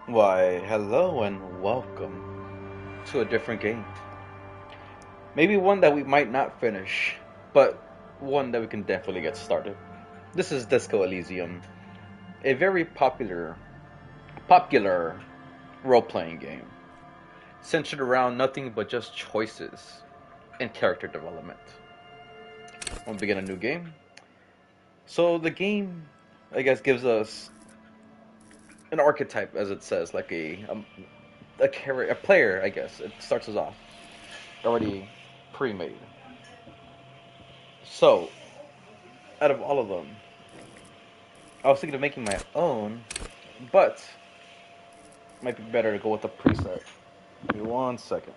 Why, hello and welcome to a different game. Maybe one that we might not finish, but one that we can definitely get started. This is Disco Elysium, a very popular role-playing game centered around nothing but just choices and character development. We'll begin a new game. So the game, I guess, gives us an archetype, as it says, like a player. I guess it starts us off already pre-made. So, out of all of them, I was thinking of making my own, but it might be better to go with a preset. Give me 1 second.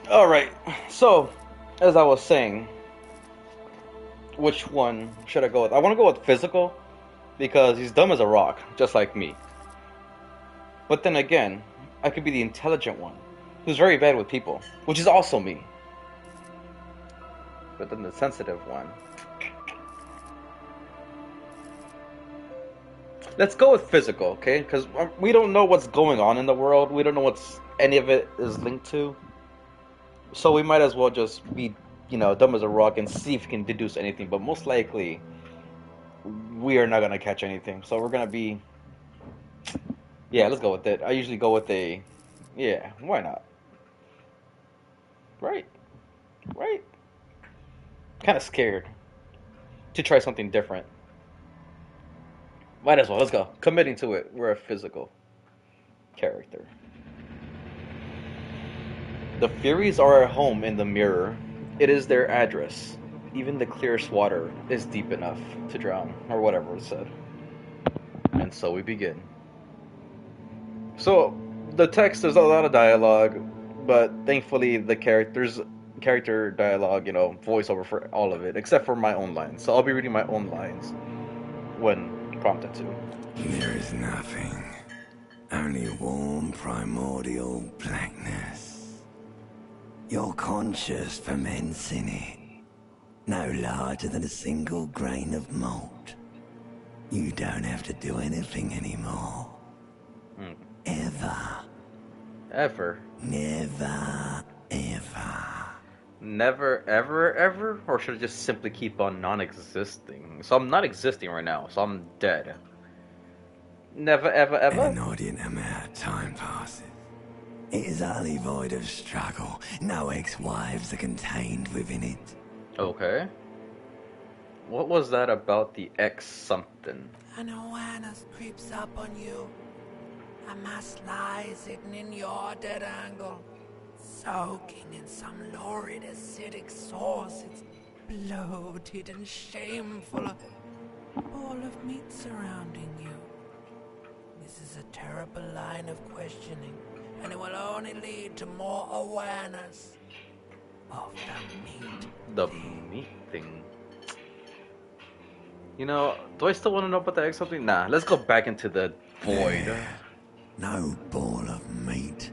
All right. So, as I was saying, which one should I go with? I want to go with physical because he's dumb as a rock, just like me. But then again, I could be the intelligent one, who's very bad with people, which is also me. But then the sensitive one. Let's go with physical, okay? Because we don't know what's going on in the world. We don't know what's any of it is linked to. So we might as well just be, dumb as a rock and see if we can deduce anything. But most likely, we are not gonna catch anything. So we're gonna be, yeah. Let's go with it. I usually go with a, yeah. Why not? Right, right. Kind of scared to try something different. Might as well. Let's go. Committing to it. We're a physical character. The Furies are at home in the mirror. It is their address. Even the clearest water is deep enough to drown, or whatever it said. And so we begin. So, the text, there's a lot of dialogue, but thankfully the character dialogue, voiceover for all of it, except for my own lines. So I'll be reading my own lines when prompted to. There is nothing, only warm primordial blackness. Your conscious ferments in it, no larger than a single grain of malt. You don't have to do anything anymore. Hmm. Ever. Ever. Never, ever. Never, ever, ever? Or should I just simply keep on non existing? So I'm not existing right now, so I'm dead. Never, ever, ever? An inordinate amount of time passes. It is utterly void of struggle. No ex-wives are contained within it. Okay. What was that about the X something? An awareness creeps up on you. A mass lies hidden in your dead angle, soaking in some lurid acidic sauce. It's bloated and shameful. A ball of meat surrounding you. This is a terrible line of questioning, and it will only lead to more awareness of the meat. The meat thing. Do I still want to know about the X something? Nah, let's go back into the void. There. No ball of meat.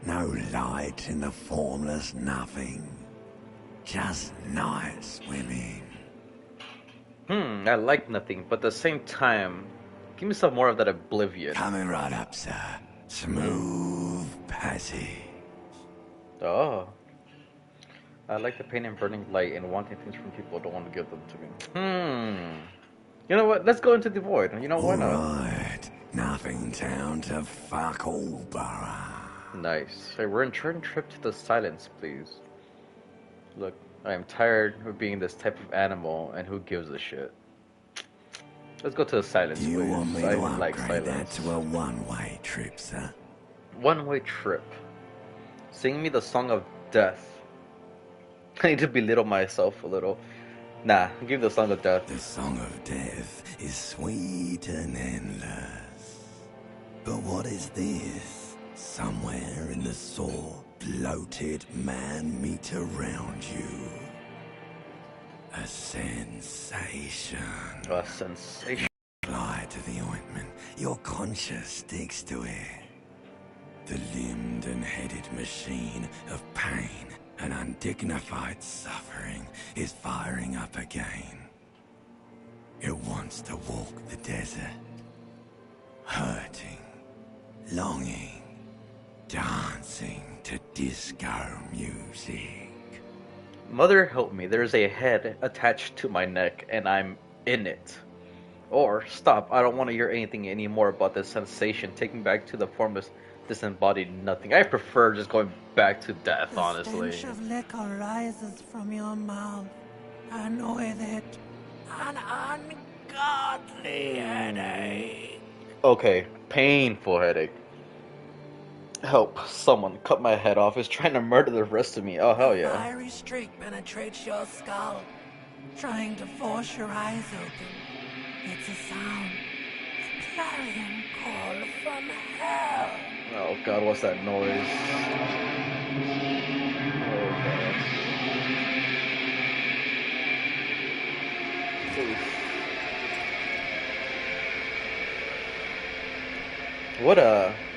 No light in the formless nothing. Just night swimming. I like nothing, but at the same time, give me some more of that oblivion. Coming right up, sir. Smooth passage. Oh. I like the pain and burning light and wanting things from people who don't want to give them to me. You know what? Let's go into the void. Why not? Alright. Nothing down to fuck all, borough. Nice. Hey, we're in trip to the silence, please. Look, I am tired of being this type of animal, and who gives a shit? Let's go to the silence, Do you want please. me I to like upgrade that silence. to a one-way trip, sir? One-way trip. Sing me the song of death. I need to belittle myself a little. Nah, give the song of death. The song of death is sweet and endless. But what is this? Somewhere in the sore, bloated man meat around you. A sensation. A sensation. Apply to the ointment, your conscience sticks to it. The limbed and headed machine of pain and undignified suffering is firing up again. It wants to walk the desert, hurting, longing, dancing to disco music. Mother help me, there's a head attached to my neck and I'm in it. Or, stop, I don't want to hear anything anymore about this sensation. Take me back to the formless, disembodied nothing. I prefer just going back to death, honestly. The stench of liquor rises from your mouth, and with it, an ungodly headache. Okay, painful headache. Help, someone cut my head off. Is trying to murder the rest of me. Oh, hell A yeah. fiery streak penetrates your skull, trying to force your eyes open. It's a sound, a clarion call from hell. Oh god, what's that noise? Oh god. Oof.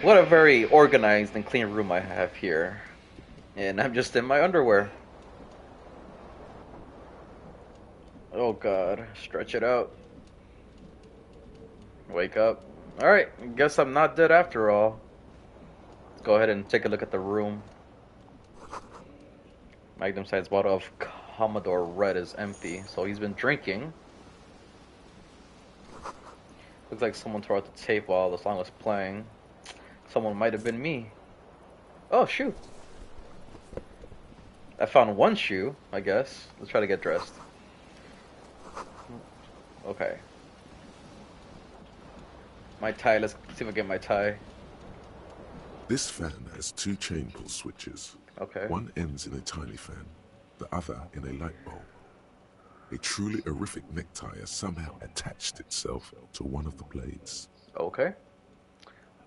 What a very organized and clean room I have here. And I'm just in my underwear. Oh god, stretch it out. Wake up. Alright, guess I'm not dead after all. Let's go ahead and take a look at the room. Magnum Side's bottle of Commodore Red is empty, so he's been drinking. Looks like someone tore out the tape while the song was playing. Someone might have been me. Oh, shoe. I found one shoe, I guess. Let's try to get dressed. Okay. My tie, let's see if I get my tie. This fan has two chain pull switches. Okay. One ends in a tiny fan, the other in a light bulb. A truly horrific necktie has somehow attached itself to one of the blades. Okay.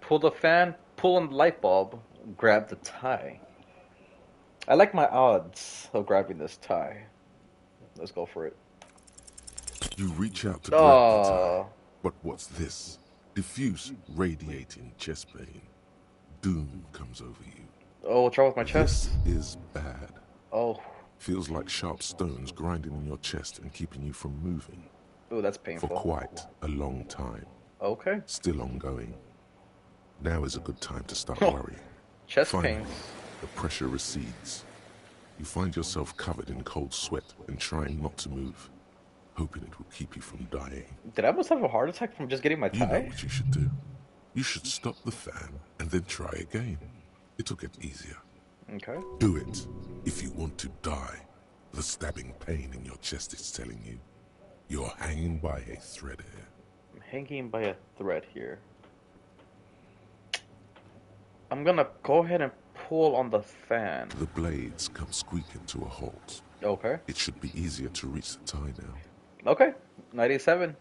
Pull the fan, pull on the light bulb, grab the tie. I like my odds of grabbing this tie. Let's go for it. You reach out to grab the tie, Oh, but what's this? Diffuse, radiating chest pain. Doom comes over you. oh, what's wrong with my chest? This is bad. Oh, Feels like sharp stones grinding in your chest and keeping you from moving ooh, that's for painful. quite a long time. Okay. Still ongoing. Now is a good time to start worrying. Chest Finally, pains. the pressure recedes. You find yourself covered in cold sweat and trying not to move, hoping it will keep you from dying. Did I almost have a heart attack from just getting my You know tie? what you should do. You should stop the fan and then try again. It'll get easier. Okay. Do it if you want to die. The stabbing pain in your chest is telling you you're hanging by a thread here. I'm hanging by a thread here. I'm gonna go ahead and pull on the fan. The blades come squeaking to a halt. Okay. It should be easier to reach the tie now. Okay. 97.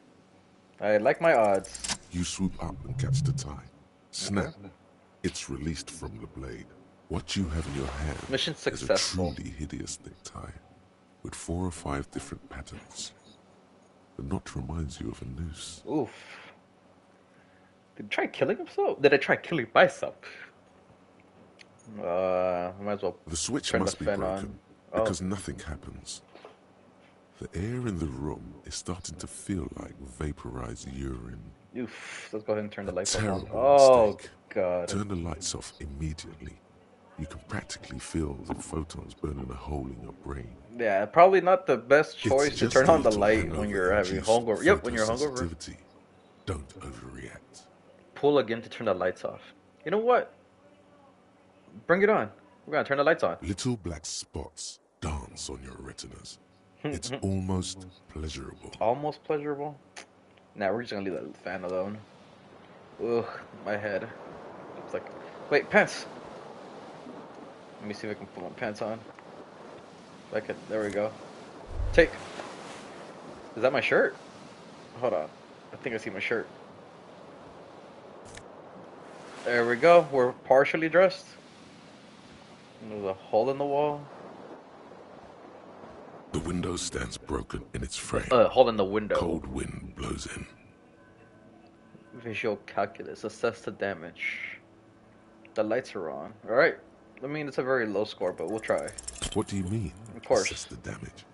I like my odds. You swoop up and catch the tie. Snap. It's released from the blade. What you have in your hand Mission is successful. a truly hideous necktie with 4 or 5 different patterns. The knot reminds you of a noose. Oof. Did I try killing himself? Did I try killing myself? Might as well. The switch Turn the must be fan broken on. Oh. because nothing happens. The air in the room is starting to feel like vaporized urine. Oof. Let's go ahead and turn the lights on. Terrible Oh, mistake. God. Turn the lights off immediately. You can practically feel the photons burning a hole in your brain. Yeah, probably not the best It's choice to just turn a on the little light hangover when you're having induced hunger. Yep, when you're hungover. photosensitivity. Don't overreact. Pull again to turn the lights off. You know what? Bring it on. We're gonna turn the lights on. Little black spots dance on your retinas. It's almost pleasurable. Almost pleasurable. Nah, we're just gonna leave that fan alone. Ugh, my head. It's like, wait, pants. Let me see if I can put my pants on. There we go. Take. Is that my shirt? Hold on. I think I see my shirt. There we go. We're partially dressed. And there's a hole in the wall. The window stands broken in its frame. Hole in the window. Cold wind blows in. Visual calculus. Assess the damage. The lights are on. Alright. I mean, it's a very low score, but we'll try. What do you mean? Of course. Assess the damage.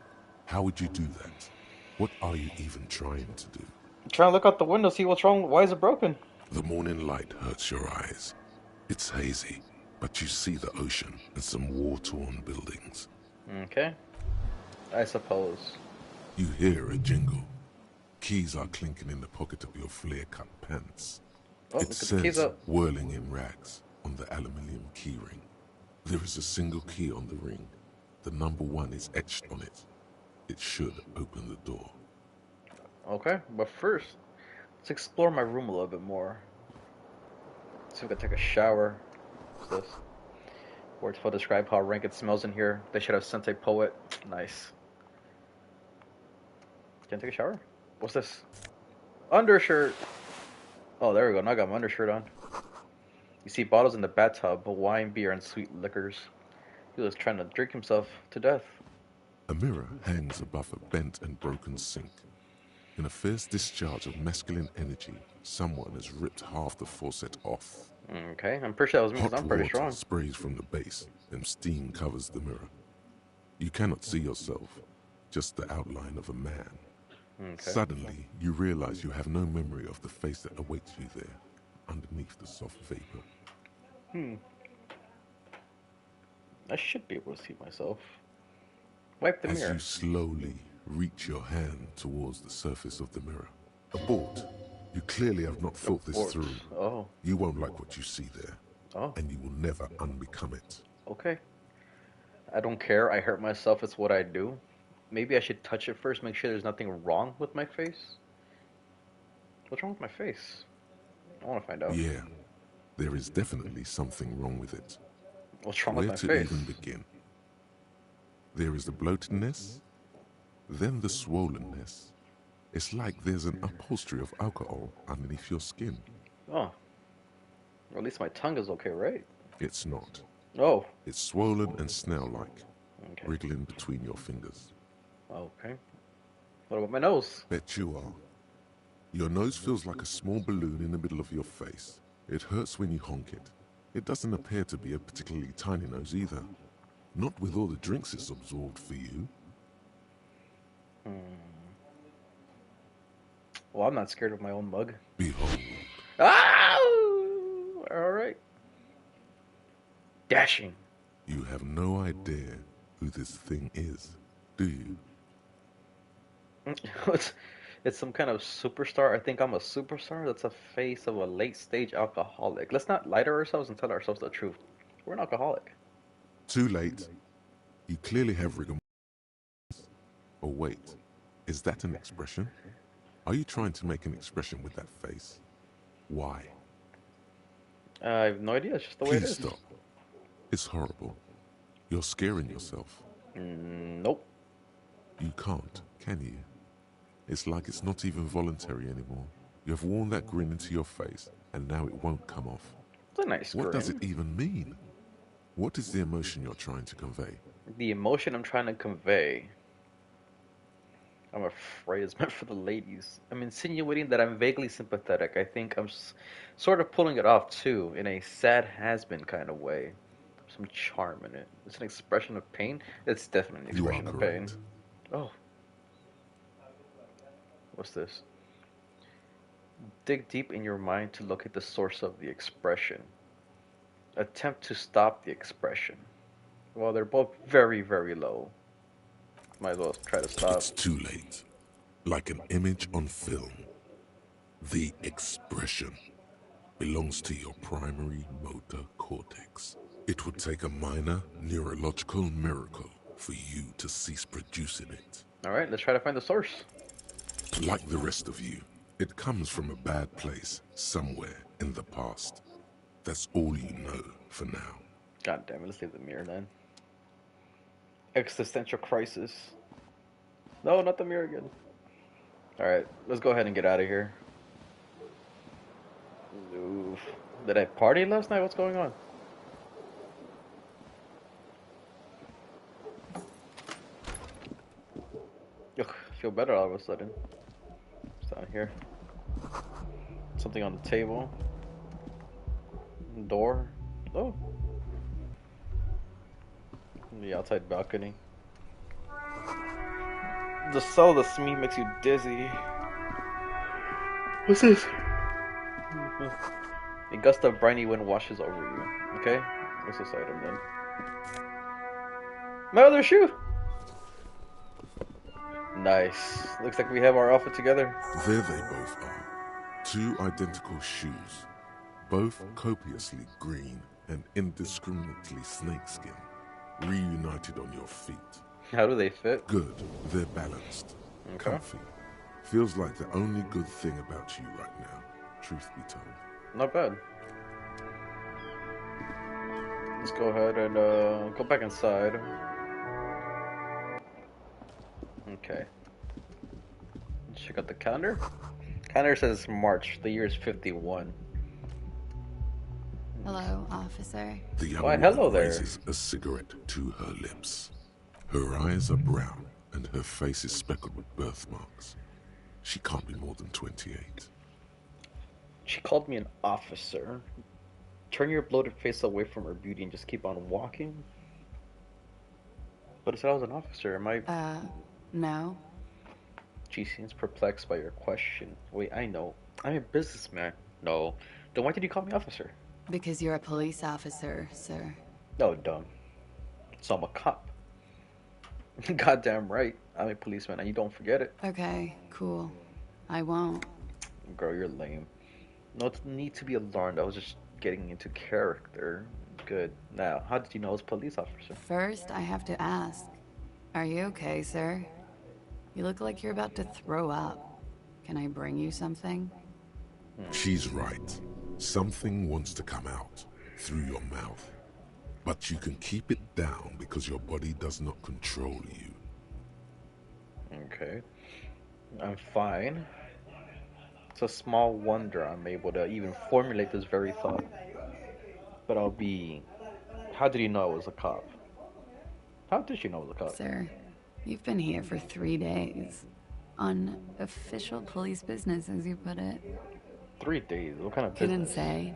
How would you do that? What are you even trying to do? I'm trying to look out the window, see what's wrong. Why is it broken? The morning light hurts your eyes. It's hazy, but you see the ocean and some war-torn buildings. Okay. I suppose. You hear a jingle. Keys are clinking in the pocket of your flare-cut pants. Oh, It look at the keys says up. whirling in rags on the aluminium keyring. There is a single key on the ring. The number 1 is etched on it. It should open the door. Okay, but first, let's explore my room a little bit more. See if we can take a shower. What's this? Words will describe how rank it smells in here. They should have sent a poet. Nice. Can I take a shower? What's this? Undershirt. Oh, there we go. Now I got my undershirt on. You see bottles in the bathtub, wine, beer, and sweet liquors. He was trying to drink himself to death. A mirror hangs above a bent and broken sink. In a fierce discharge of masculine energy, someone has ripped half the faucet off. Okay, I'm pretty sure that was me because Hot I'm pretty water strong. sprays from the base, and steam covers the mirror. You cannot see yourself, just the outline of a man. Okay. Suddenly, you realize you have no memory of the face that awaits you there, underneath the soft vapor. I should be able to see myself. Wipe the As mirror. you slowly reach your hand towards the surface of the mirror. Abort. You clearly have not thought this Abort. through. Oh, You won't like what you see there, oh, and you will never unbecome it. okay. I don't care. I hurt myself. It's what I do. Maybe I should touch it first, make sure there's nothing wrong with my face. What's wrong with my face? I want to find out. Yeah, there is definitely something wrong with it. What's wrong with Where my to face? even begin? There is the bloatedness, then the swollenness. It's like there's an upholstery of alcohol underneath your skin. Oh. Or at least my tongue is okay, right? It's not. Oh. It's swollen and snail-like, Okay. wriggling between your fingers. Okay. What about my nose? Bet you are. Your nose feels like a small balloon in the middle of your face. It hurts when you honk it. It doesn't appear to be a particularly tiny nose either. Not with all the drinks it's absorbed for you. Well, I'm not scared of my own mug. Behold, Ah! Alright. Dashing. you have no idea who this thing is, do you? It's some kind of superstar. I think I'm a superstar. That's a face of a late stage alcoholic. Let's not lie to ourselves and tell ourselves the truth. We're an alcoholic. Too late. You clearly have rigor mortis. Oh wait, is that an expression? Are you trying to make an expression with that face? Why? I have no idea. It's just the way it Please is. stop. It's horrible. You're scaring yourself. Nope. You can't, can you? It's like it's not even voluntary anymore. You have worn that grin into your face, and now it won't come off. It's a nice What grin. does it even mean? What is the emotion you're trying to convey? The emotion I'm trying to convey, I'm afraid it's meant for the ladies. I'm insinuating that I'm vaguely sympathetic. I think I'm sort of pulling it off too, in a sad has-been kind of way. Some charm in it. It's an expression of pain. It's definitely an You are expression of pain. correct. Oh. What's this? Dig deep in your mind to locate the source of the expression. Attempt to stop the expression. Well, they're both very, very low. Might as well try to stop. It's too late. Like an image on film. The expression belongs to your primary motor cortex. It would take a minor neurological miracle for you to cease producing it. Alright, let's try to find the source. Like the rest of you, it comes from a bad place somewhere in the past. That's all you know for now. God damn it, let's leave the mirror then. Existential crisis. No, not the mirror again. Alright, let's go ahead and get out of here. Oof. Did I party last night? What's going on? Ugh, I feel better all of a sudden. It's down here. Something on the table. Door. Oh. The outside balcony. The smell of the smee makes you dizzy. What's this? A gust of briny wind washes over you. Okay? What's this item then? My other shoe! Nice. Looks like we have our outfit together. There they both are. Two identical shoes. Both copiously green and indiscriminately snakeskin. Reunited on your feet. How do they fit? Good. They're balanced. Okay. Comfy. Feels like the only good thing about you right now, truth be told. Not bad. Let's go ahead and go back inside. Okay. Let's check out the calendar. Calendar says March. The year is 51. Hello, officer. The young Why, woman hello there. raises a cigarette to her lips. Her eyes are brown and her face is speckled with birthmarks. She can't be more than 28. She called me an officer. Turn your bloated face away from her beauty and just keep on walking. But it said I was an officer. Am I? No. She seems perplexed by your question. Wait, I know. I'm a businessman. No. Then why did you call me officer? Because you're a police officer, sir. No, dumb. So I'm a cop. Goddamn right. I'm a policeman and you don't forget it. Okay, cool. I won't. Girl, you're lame. No need to be alarmed. I was just getting into character. Good. Now, how did you know I was a police officer? First, I have to ask. Are you okay, sir? You look like you're about to throw up. Can I bring you something? She's right. Something wants to come out through your mouth. But you can keep it down because your body does not control you. Okay. I'm fine. It's a small wonder I'm able to even formulate this very thought. But I'll be... How did you know I was a cop? How did you know I was a cop? Sir, you've been here for 3 days. On official police business, as you put it. 3 days? What kind of Couldn't business? say.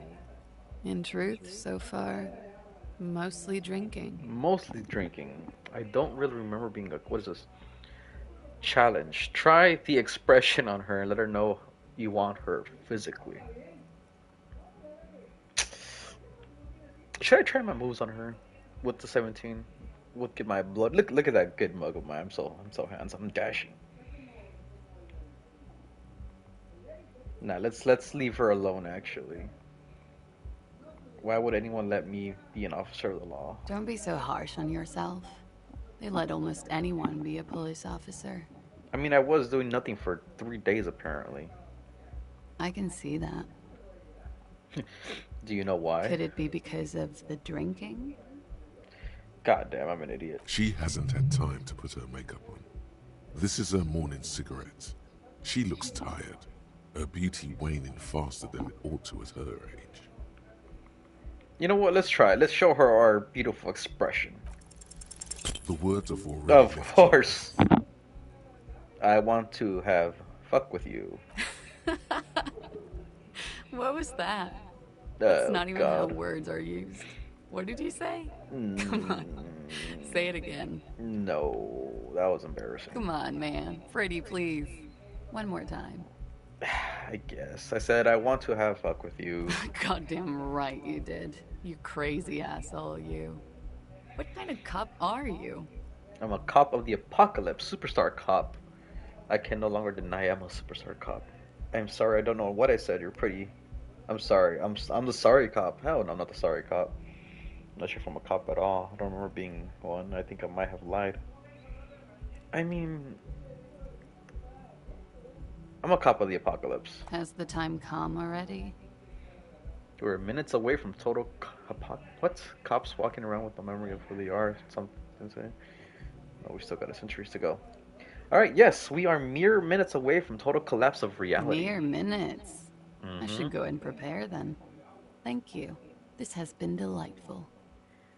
In truth, so far, mostly drinking. Mostly drinking. I don't really remember being a... What is this? Challenge. Try the expression on her and let her know you want her physically. Should I try my moves on her with the 17? Look at my blood. Look at that good mug of mine. I'm so handsome. I'm dashing. Nah, let's leave her alone. Actually, why would anyone let me be an officer of the law? Don't be so harsh on yourself. They let almost anyone be a police officer. I mean, I was doing nothing for 3 days apparently. I can see that. Do you know why? Could it be because of the drinking? God damn, I'm an idiot. She hasn't had time to put her makeup on. This is her morning cigarette. She looks tired, her beauty waning faster than it ought to at her age. You know what? Let's try it. Let's show her our beautiful expression. The words have already Of left course. I want to have fuck with you. What was that? Oh, That's not even how God. words are used. What did you say? Come on. Say it again. No, that was embarrassing. Come on, man. Freddie, please. One more time. I guess. I said I want to have fuck with you. Goddamn right you did. You crazy asshole, you. What kind of cop are you? I'm a cop of the apocalypse, superstar cop. I can no longer deny I'm a superstar cop. I'm sorry, I don't know what I said. You're pretty. I'm sorry. I'm the sorry cop. Hell no, I'm not the sorry cop. not sure if I'm a cop at all. I don't remember being one. I think I might have lied. I mean, I'm a cop of the apocalypse. Has the time come already? We're minutes away from total what? Cops walking around with the memory of who they are. Something insane. Oh, we still got centuries to go. All right, yes, we are mere minutes away from total collapse of reality. Mere minutes. I should go and prepare then. Thank you. This has been delightful.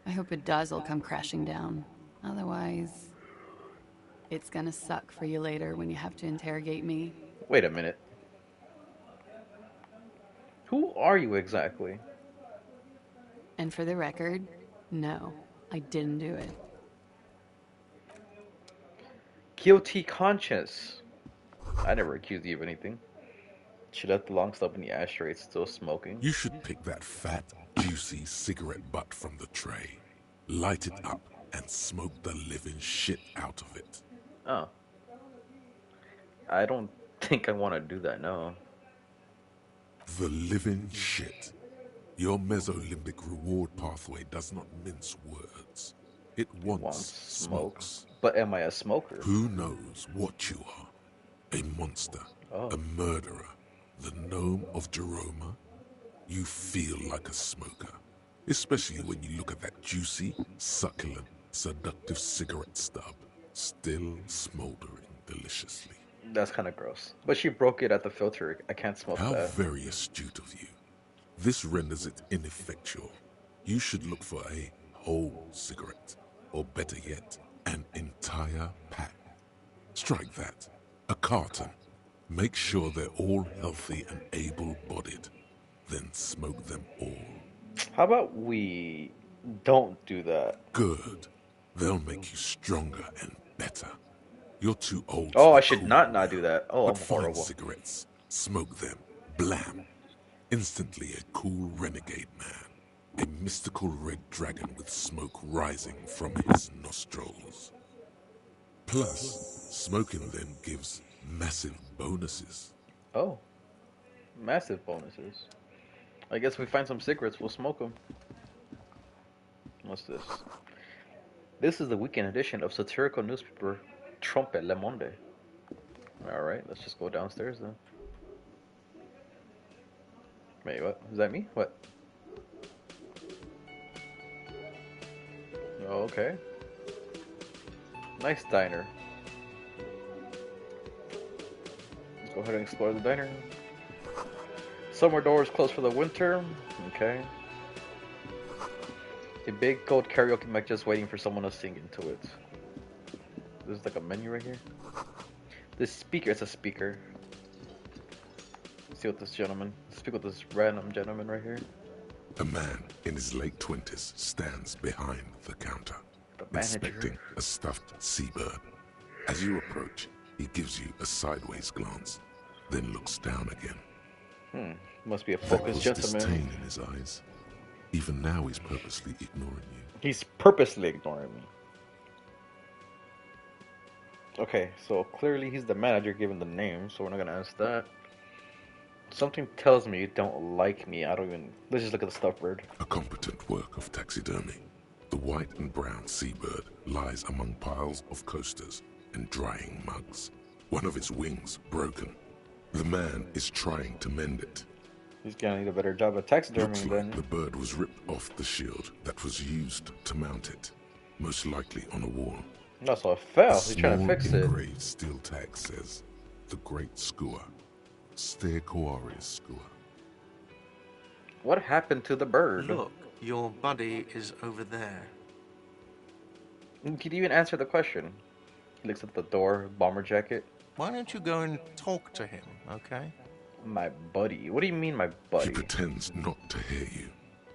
I hope it does all come crashing down. Otherwise, it's gonna suck for you later when you have to interrogate me. Wait a minute. Who are you exactly? And for the record, no, I didn't do it. Guilty conscience. I never accused you of anything. She left the long stub in the ashtray, it's still smoking. You should pick that fat, juicy cigarette butt from the tray, light it up, and smoke the living shit out of it. Oh. I don't think I want to do that, no. The living shit. Your mesolimbic reward pathway does not mince words. It wants smokes. But am I a smoker? Who knows what you are? A monster, a murderer, the gnome of Jeroma? You feel like a smoker, especially when you look at that juicy, succulent, seductive cigarette stub, still smoldering deliciously. That's kind of gross. But she broke it at the filter. I can't smoke How that. very astute of you. This renders it ineffectual. You should look for a whole cigarette, or better yet, an entire pack. Strike that. A carton. Make sure they're all healthy and able-bodied. Then smoke them all. How about we don't do that? Good. They'll make you stronger and better. You're too old. Oh, to I be should cool not now. do that. Oh, But I'm find horrible. cigarettes. Smoke them. Blam. Instantly a cool renegade man. A mystical red dragon with smoke rising from his nostrils. Plus, smoking them gives massive bonuses. Oh. Massive bonuses. I guess if we find some cigarettes, we'll smoke them. What's this? This is the weekend edition of satirical newspaper Trumpet Le Monde. Alright, let's just go downstairs then. Wait, what? Is that me? What? Oh, okay. Nice diner. Let's go ahead and explore the diner. Summer doors closed for the winter. Okay. A big gold karaoke mic just waiting for someone to sing into it. This is like a menu right here. This speaker, it's a speaker. Let's see what this gentleman, speak with this random gentleman right here. A man in his late 20s stands behind the counter, The manager. inspecting a stuffed seabird. As you approach, he gives you a sideways glance, then looks down again. Must be a That focused was gentleman. disdain in his eyes. Even now he's purposely ignoring you. He's purposely ignoring me. Okay, so clearly he's the manager given the name, so we're not gonna ask that. Something tells me you don't like me. I don't even. Let's just look at the stuffed bird. A competent work of taxidermy. The white and brown seabird lies among piles of coasters and drying mugs. One of its wings broken. The man is trying to mend it. He's gonna need a better job at taxidermy Looks like then. the bird was ripped off the shield that was used to mount it, most likely on a wall. That's all it fell. A He's trying to small fix it. engraved steel tag says, "The Great Skua, Ste Koaris Skua." What happened to the bird? Look, your buddy is over there. Could you even answer the question? He looks at the door, bomber jacket. Why don't you go and talk to him, okay? My buddy. What do you mean, my buddy? He pretends not to hear you,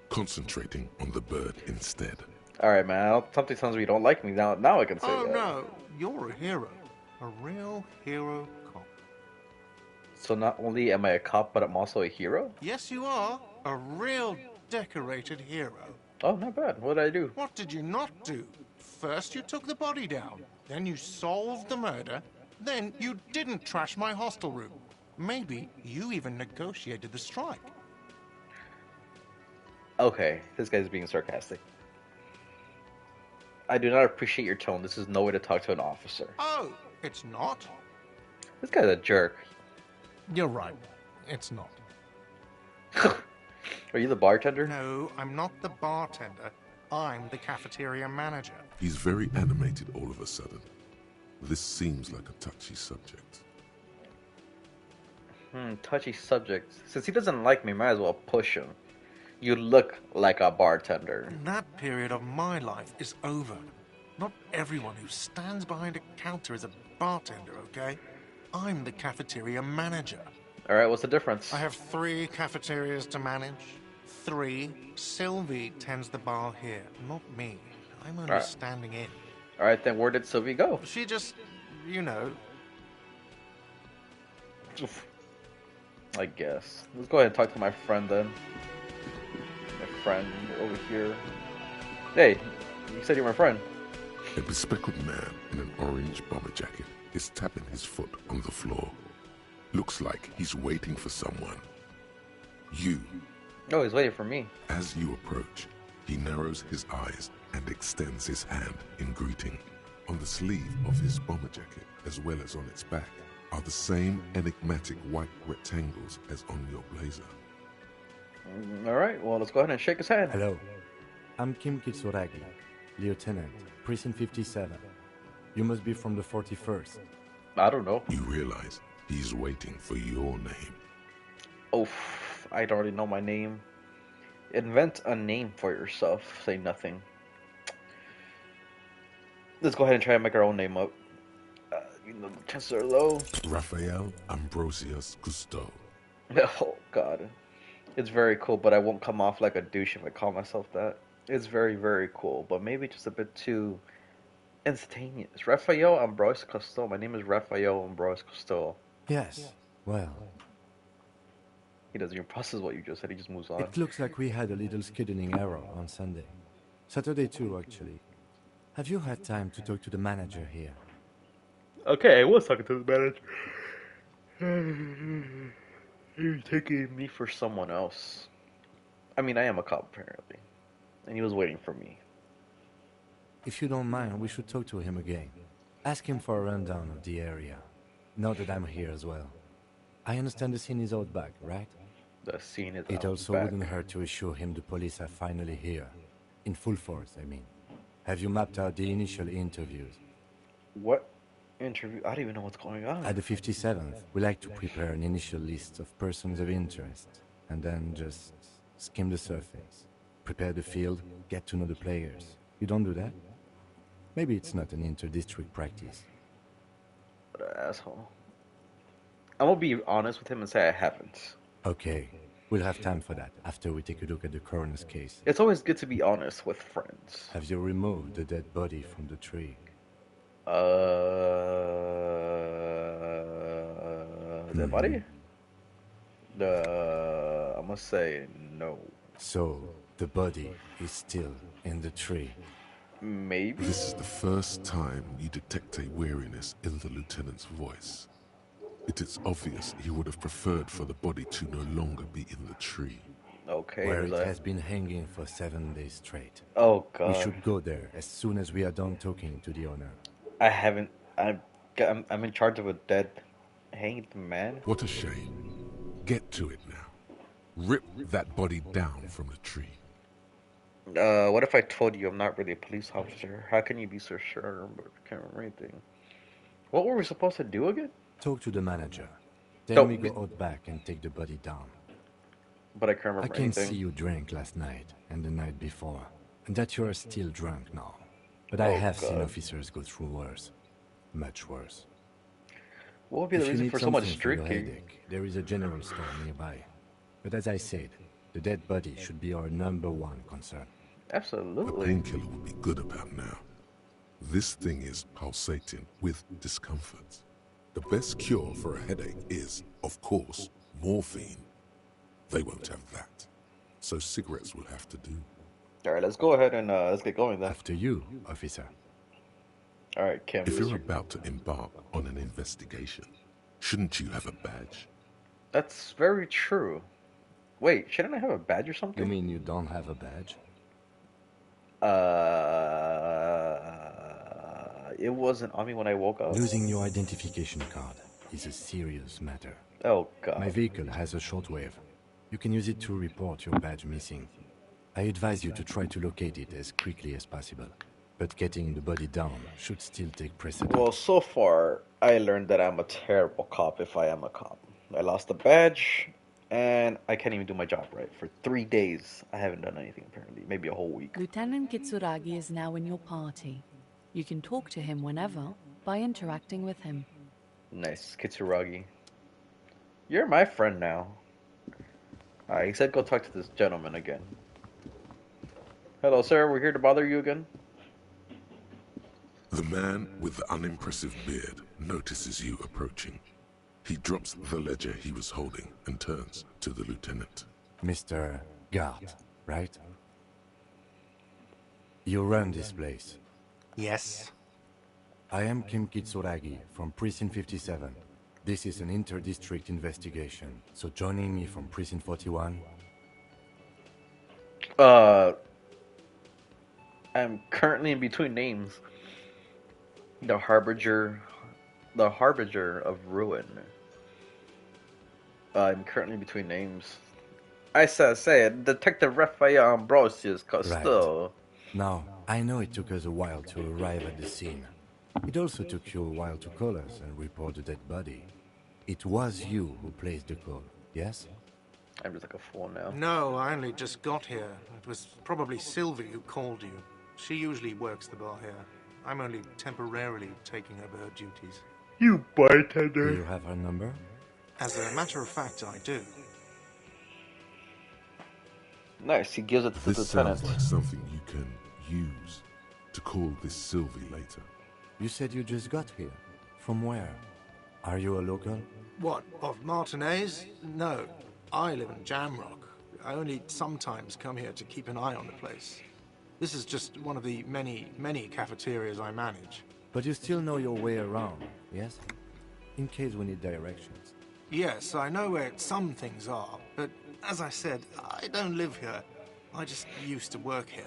concentrating on the bird instead. Alright, man. Something tells me you don't like me. Now I can say Oh that. no, you're a hero. A real hero cop. So not only am I a cop, but I'm also a hero? Yes, you are. A real decorated hero. Oh, not bad. What did I do? What did you not do? First you took the body down, then you solved the murder, then you didn't trash my hostel room. Maybe you even negotiated the strike. Okay, this guy's being sarcastic. I do not appreciate your tone. This is no way to talk to an officer. Oh, it's not? This guy's a jerk. You're right. It's not. Are you the bartender? No, I'm not the bartender. I'm the cafeteria manager. He's very animated all of a sudden. This seems like a touchy subject. Touchy subject. Since he doesn't like me, might as well push him. You look like a bartender. That period of my life is over. Not everyone who stands behind a counter is a bartender, okay? I'm the cafeteria manager. Alright, what's the difference? I have 3 cafeterias to manage. 3. Sylvie tends the bar here, not me. I'm only standing in. Alright, then where did Sylvie go? She just, you know. Oof. I guess. Let's go ahead and talk to my friend then. My friend over here. Hey, you said you're my friend. A bespectacled man in an orange bomber jacket is tapping his foot on the floor. Looks like he's waiting for someone. You. Oh, he's waiting for me. As you approach, he narrows his eyes and extends his hand in greeting. On the sleeve of his bomber jacket, as well as on its back, are the same enigmatic white rectangles as on your blazer. Alright, well, let's go ahead and shake his hand. Hello, I'm Kim Kitsuragi, Lieutenant, Precinct 57. You must be from the 41st. I don't know. You realize he's waiting for your name. Oh, I don't already know my name. Invent a name for yourself. Say nothing. Let's go ahead and try and make our own name up. The chances are low. Raphael Ambrosius Cousteau. Oh, God. It's very cool, but I won't come off like a douche if I call myself that. It's very, very cool, but maybe just a bit too instantaneous. Raphael Ambrosius Cousteau. My name is Raphael Ambrosius Cousteau. Yes, well, He doesn't even process what you just said. He just moves on. it looks like we had a little scheduling error on Sunday. Saturday too, actually. Have you had time to talk to the manager here? Okay, I was talking to the manager. You're taking me for someone else. I mean, I am a cop, apparently. And he was waiting for me. If you don't mind, we should talk to him again. Ask him for a rundown of the area. Now that I'm here as well. I understand the scene is out back, right? The scene is It out also back. wouldn't hurt to assure him the police are finally here. In full force, I mean. Have you mapped out the initial interviews? What interview? I don't even know what's going on. At the 57th, we like to prepare an initial list of persons of interest, and then just skim the surface. Prepare the field, get to know the players. You don't do that? Maybe it's not an inter-district practice. What an asshole. I'm gonna be honest with him and say I haven't. Okay, we'll have time for that after we take a look at the coroner's case. It's always good to be honest with friends. Have you removed the dead body from the tree? The body? I must say no. So, the body is still in the tree. Maybe? This is the first time you detect a weariness in the lieutenant's voice. It is obvious he would have preferred for the body to no longer be in the tree. Okay. Where is it that- has been hanging for 7 days straight. Oh, God. We should go there as soon as we are done talking to the owner. I haven't. I'm in charge of a dead, hanged man. What a shame. Get to it now. Rip that body down from the tree. What if I told you I'm not really a police officer? How can you be so sure? I don't remember, can't remember anything. What were we supposed to do again? Talk to the manager. Then No, we go out back and take the body down. But I can't remember I can anything. see you drank last night and the night before, and that you are still drunk now. But I Oh, have seen God. officers go through worse. Much worse. What would be the If you reason need for so much something for your drinking? headache, there is a general store nearby. But as I said, the dead body should be our #1 concern. A Absolutely. painkiller would be good about now. This thing is pulsating with discomfort. The best cure for a headache is, of course, morphine. They won't have that. So cigarettes will have to do. All right, let's go ahead and let's get going then. After you, officer. All right, Kim. If this is you're your- about to embark on an investigation, shouldn't you have a badge? That's very true. Wait, shouldn't I have a badge or You something? mean you don't have a badge? It wasn't on me when I woke up. Losing your identification card is a serious matter. Oh god. My vehicle has a shortwave. You can use it to report your badge missing. I advise you to try to locate it as quickly as possible. But getting the body down should still take precedence. Well, so far, I learned that I'm a terrible cop if I am a cop. I lost the badge, and I can't even do my job right. For 3 days, I haven't done anything, apparently. Maybe a whole week. Lieutenant Kitsuragi is now in your party. You can talk to him whenever by interacting with him. Nice, Kitsuragi. You're my friend now. Alright, he said go talk to this gentleman again. Hello, sir. We're here to bother you again. The man with the unimpressive beard notices you approaching. He drops the ledger he was holding and turns to the lieutenant. Mr. Guard, right? You run this place. Yes. I am Kim Kitsuragi from Precinct 57. This is an inter-district investigation, so joining me from Precinct 41... I'm currently in between names. The Harbinger of Ruin. I'm currently between names. I say Detective Raphael Ambrosius Costello. Right. Now, I know it took us a while to arrive at the scene. It also took you a while to call us and report the dead body. It was you who placed the call, yes? I'm just like a fool now. No, I only just got here. It was probably Sylvie who called you. She usually works the bar here. I'm only temporarily taking over her duties. You bartender. Do you have her number? As a matter of fact, I do. Nice, he gives it to the This sounds lieutenant. like something you can use to call this Sylvie later. You said you just got here. From where? Are you a local? What, of Martinez? No, I live in Jamrock. I only sometimes come here to keep an eye on the place. This is just one of the many, many cafeterias I manage. But you still know your way around, yes? In case we need directions. Yes, I know where some things are, but as I said, I don't live here. I just used to work here.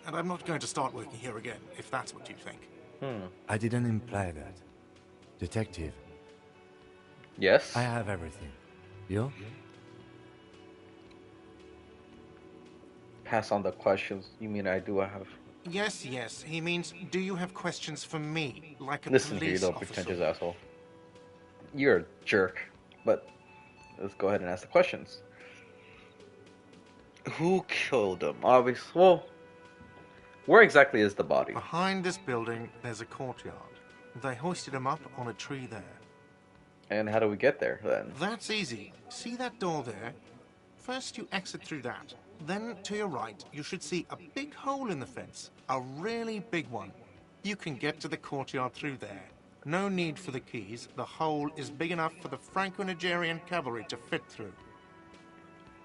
And I'm not going to start working here again, if that's what you think. I didn't imply that. Detective, Yes? I have everything. You? Pass on the questions. You mean I do have... Yes, yes, he means, do you have questions for me, like a Listen to you, police little officer? pretentious asshole. You're a jerk. But let's go ahead and ask the questions. Who killed him? Obviously. Well, where exactly is the body? Behind this building, there's a courtyard. They hoisted him up on a tree there. And how do we get there then? That's easy. See that door there? First you exit through that. Then to your right, you should see a big hole in the fence. A really big one. You can get to the courtyard through there. No need for the keys. The hole is big enough for the Franco-Nigerian cavalry to fit through.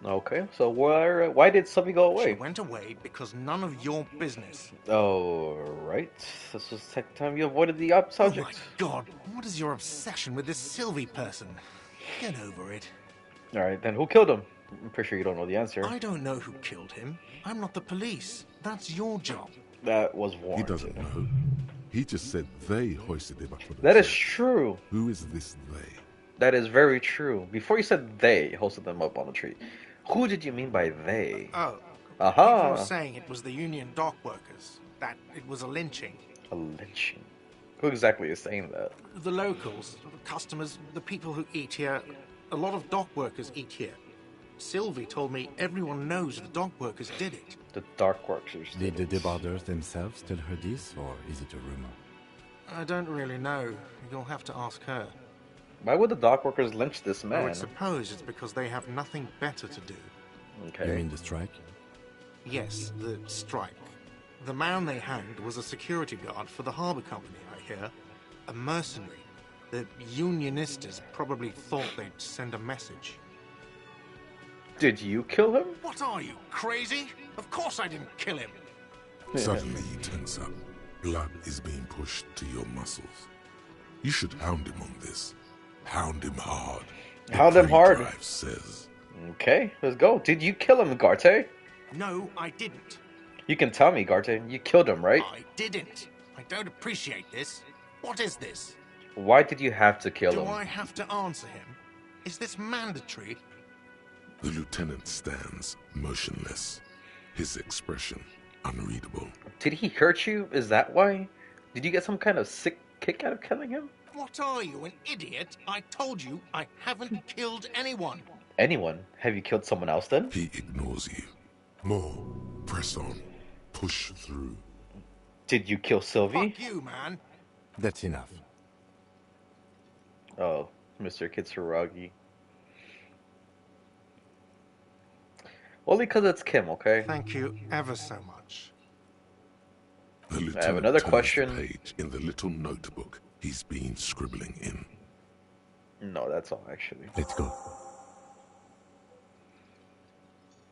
Okay, so why did somebody go She away? went away because none of your business. Oh, right. This was the second time you avoided the up Oh my subject. god, what is your obsession with this Sylvie person? Get over it. Alright, then who killed him? I'm pretty sure you don't know the answer. I don't know who killed him. I'm not the police. That's your job. That was He warranted. doesn't know. He just said they hoisted him up on the That is tree. true. Who is this they? That is very true. Before you said they hosted them up on the tree, who did you mean by they? Oh, Aha! people were saying it was the union dock workers. That it was a lynching. A lynching. Who exactly is saying that? The locals, the customers, the people who eat here, a lot of dock workers eat here. Sylvie told me everyone knows the dock workers did it. The Dark Workers. Did the debarders themselves tell her this, or is it a rumor? I don't really know. You'll have to ask her. Why would the Dark Workers lynch this I man? would suppose it's because they have nothing better to do. Okay. You mean the strike? Yes, the strike. The man they hanged was a security guard for the harbour company, I hear. A mercenary. The unionistas probably thought they'd send a message. Did you kill him? What are you, crazy? Of course I didn't kill him. Suddenly he tense up. Blood is being pushed to your muscles. You should hound him on this. Hound him hard. The Hound him hard. pre-drive says. Okay, let's go. Did you kill him, Garte? No, I didn't. You can tell me, Garte. You killed him, right? I didn't. I don't appreciate this. What is this? Why did you have to kill Do him? I have to answer him? Is this mandatory? The lieutenant stands motionless, his expression unreadable. Did he hurt you? Is that why? Did you get some kind of sick kick out of killing him? What are you, an idiot? I told you I haven't killed anyone. Anyone? Have you killed someone else then? He ignores you. More. Press on. Push through. Did you kill Sylvie? Fuck you, man. That's enough. Oh, Mr. Kitsuragi. Only because it's Kim, okay? Thank you ever so much. The lieutenant I have another turns question. the page in the little notebook he's been scribbling in. No, that's all actually. Let's go.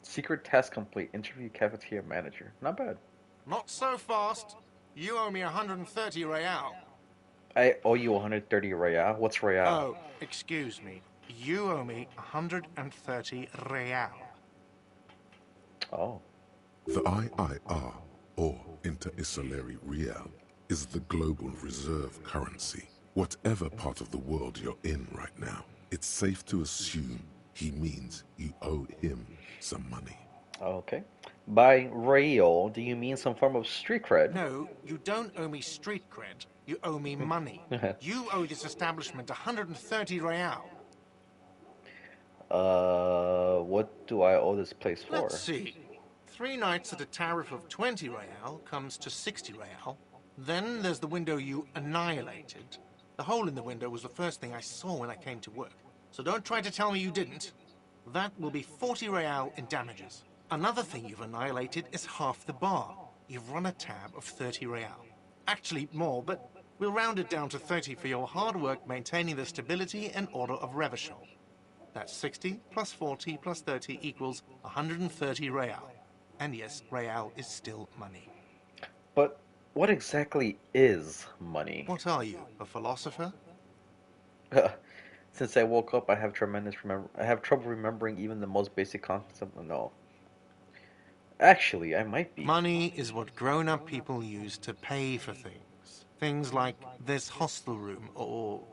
Secret task complete. Interview cafeteria manager. Not bad. Not so fast. You owe me 130 real. I owe you 130 real. What's real? Oh, excuse me. You owe me 130 real. Oh. The IIR, or Inter-Isolari Real, is the global reserve currency. Whatever part of the world you're in right now, it's safe to assume he means you owe him some money. Okay. By real, do you mean some form of street cred? No, you don't owe me street cred. You owe me money. You owe this establishment 130 real. What do I owe this place for? Let's see. 3 nights at a tariff of 20 real comes to 60 real. Then there's the window you annihilated. The hole in the window was the first thing I saw when I came to work. So don't try to tell me you didn't. That will be 40 real in damages. Another thing you've annihilated is half the bar. You've run a tab of 30 real. Actually more, but we'll round it down to 30 for your hard work maintaining the stability and order of Revachol. That's 60 plus 40 plus 30 equals 130 real. And yes, real is still money. But what exactly is money? What are you, a philosopher? Since I woke up, I have trouble remembering even the most basic concepts of no. Actually, I might be. Money is what grown-up people use to pay for things. Things like this hostel room, or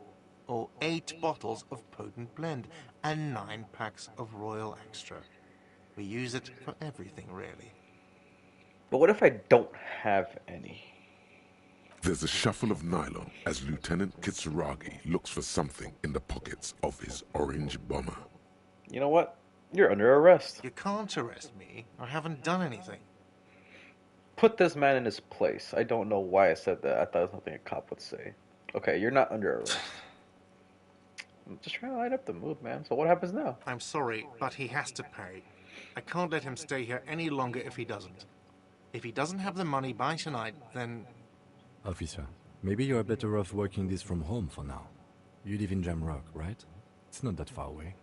8 bottles of potent blend, and 9 packs of Royal Extra. We use it for everything, really. But what if I don't have any? There's a shuffle of nylon as Lieutenant Kitsuragi looks for something in the pockets of his orange bomber. You know what? You're under arrest. You can't arrest me. I haven't done anything. Put this man in his place. I don't know why I said that. I thought it was something a cop would say. Okay, you're not under arrest. I'm just trying to light up the mood, man. So what happens now? I'm sorry, but he has to pay. I can't let him stay here any longer if he doesn't. If he doesn't have the money by tonight, then... Officer, maybe you're better off working this from home for now. You live in Jamrock, right? It's not that far away.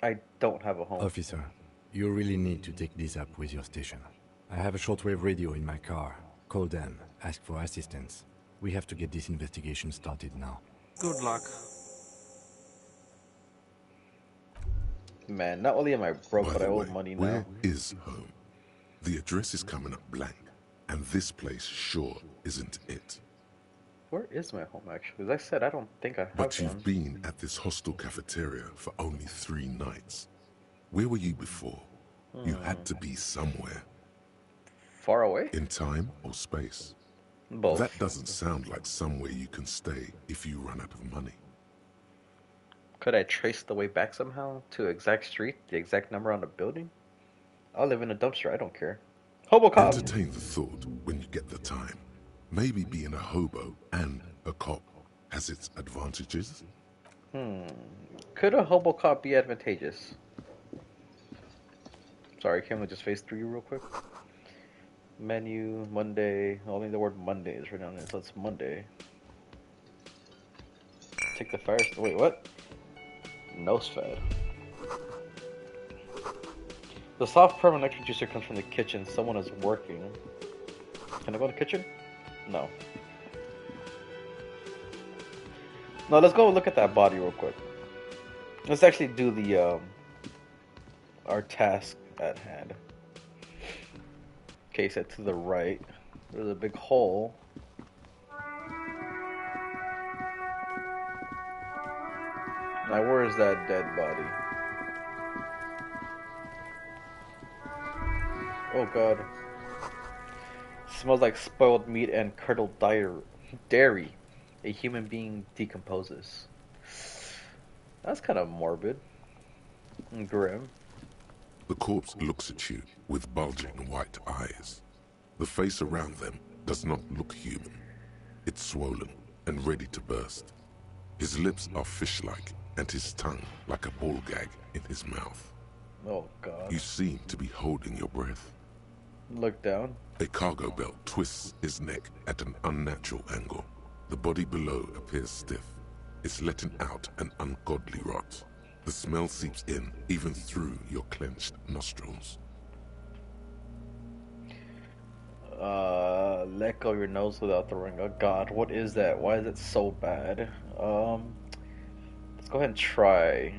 I don't have a home. Officer, you really need to take this up with your station. I have a shortwave radio in my car. Call them, ask for assistance. We have to get this investigation started now. Good luck. Man, not only am I broke, By but I the owe way, money now. where is home? The address is coming up blank, and this place sure isn't it. Where is my home, actually? As I said, I don't think I have But one. you've been at this hostel cafeteria for only 3 nights. Where were you before? You had to be somewhere. Far away? In time or space. Both. That doesn't sound like somewhere you can stay if you run out of money. Could I trace the way back somehow to exact street, the exact number on the building? I'll live in a dumpster, I don't care. Hobo cop! Entertain the thought when you get the time. Maybe being a hobo and a cop has its advantages. Could a hobo cop be advantageous? Sorry, can we just face through you real quick? Menu, Monday, only the word Monday is written on it, so it's Monday. Take the fire, wait, what? Nose fed. The soft permanent electric juicer comes from the kitchen. Someone is working. Can I go to the kitchen? No. No, let's go look at that body real quick. Let's actually do the our task at hand. Okay, so to the right, there's a big hole. Now, where is that dead body? Oh god. Smells like spoiled meat and curdled dairy. A human being decomposes. That's kind of morbid and grim. The corpse looks at you with bulging white eyes. The face around them does not look human. It's swollen and ready to burst. His lips are fish-like and his tongue like a ball gag in his mouth. Oh god. You seem to be holding your breath. Look down. A cargo belt twists his neck at an unnatural angle. The body below appears stiff. It's letting out an ungodly rot. The smell seeps in even through your clenched nostrils. Let go of your nose without throwing up. God, what is that? Why is it so bad? Let's go ahead and try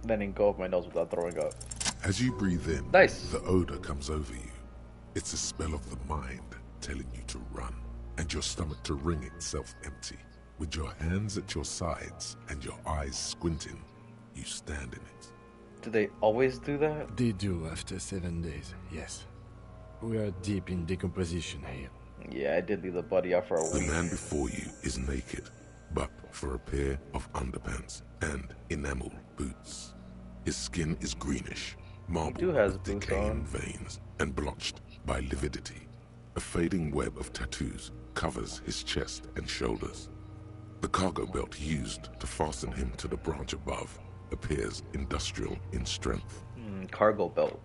letting go of my nose without throwing up. As you breathe in, Nice. the odor comes over you. It's a spell of the mind telling you to run, and your stomach to wring itself empty. With your hands at your sides and your eyes squinting, you stand in it. Do they always do that? They do after 7 days, yes. We are deep in decomposition here. Yeah, I did leave the body out for a The week. man before you is naked, but for a pair of underpants and enamel boots. His skin is greenish, marbled has with boots decaying on. veins and blotched by lividity. A fading web of tattoos covers his chest and shoulders. The cargo belt used to fasten him to the branch above appears industrial in strength. Cargo belt.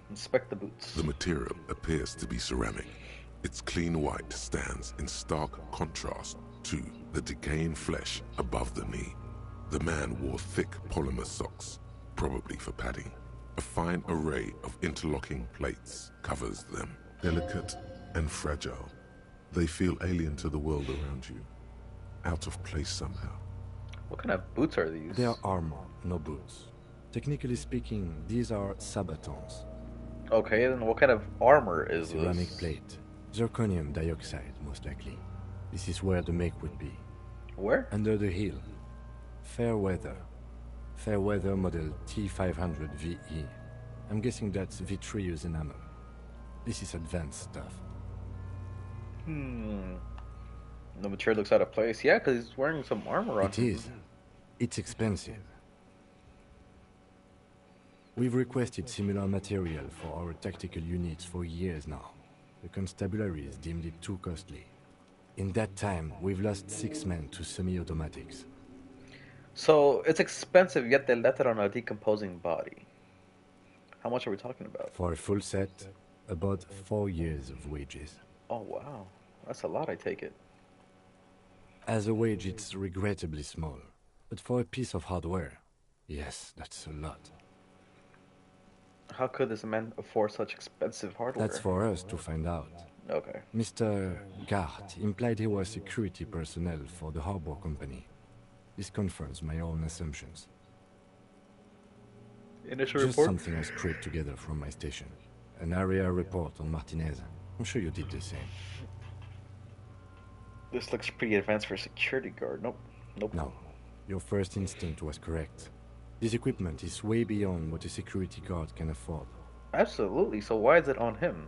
Inspect the boots. The material appears to be ceramic. Its clean white stands in stark contrast to the decaying flesh above the knee. The man wore thick polymer socks, probably for padding. A fine array of interlocking plates covers them. Delicate and fragile, they feel alien to the world around you. Out of place somehow. What kind of boots are these? They are armor, no boots. Technically speaking, these are sabatons. Okay, then what kind of armor is Ceramic this? plate. Zirconium dioxide, most likely. This is where the make would be. Where? Under the heel. Fairweather. Fairweather model T500 VE. I'm guessing that's vitreous enamel. This is advanced stuff. The material looks out of place. Yeah, because he's wearing some armor on It him. is. It's expensive. We've requested similar material for our tactical units for years now. The constabularies deemed it too costly. In that time, we've lost 6 men to semi-automatics. So it's expensive, yet they left it on a decomposing body. How much are we talking about? For a full set, about 4 years of wages. Oh wow, that's a lot. I take it. As a wage, it's regrettably small. But for a piece of hardware, yes, that's a lot. How could this man afford such expensive hardware? That's for us to find out. Okay. Mr. Gart implied he was security personnel for the harbor company. This confirms my own assumptions. Initial Just report. something I scraped together from my station. An area report on Martinez. I'm sure you did the same. This looks pretty advanced for a security guard. Nope. Nope. No, your first instinct was correct. This equipment is way beyond what a security guard can afford. Absolutely. So why is it on him?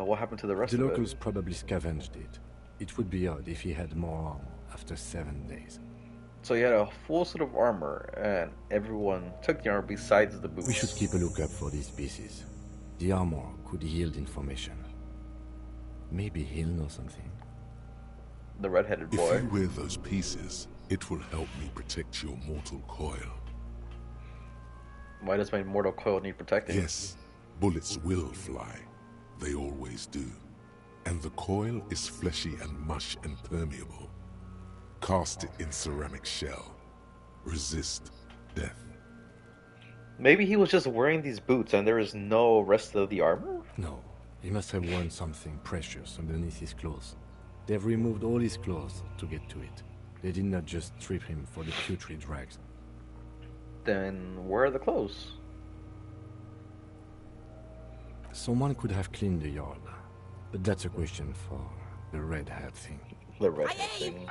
What happened to the rest The of locals it? probably scavenged it. It would be odd if he had more armor after 7 days. So he had a full suit of armor, and everyone took the armor besides the boots. We should keep a lookout for these pieces. The armor could yield information. Maybe he'll know something. The red-headed If boy. you wear those pieces, it will help me protect your mortal coil. Why does my mortal coil need protecting? Yes, bullets will fly. They always do. And the coil is fleshy and mush and permeable. Cast it in ceramic shell. Resist death. Maybe he was just wearing these boots and there is no rest of the armor? No, he must have worn something precious underneath his clothes. They've removed all his clothes to get to it. They did not just strip him for the putrid rags. Then where are the clothes? Someone could have cleaned the yard. But that's a question for the red hat thing. The red I hear you thing.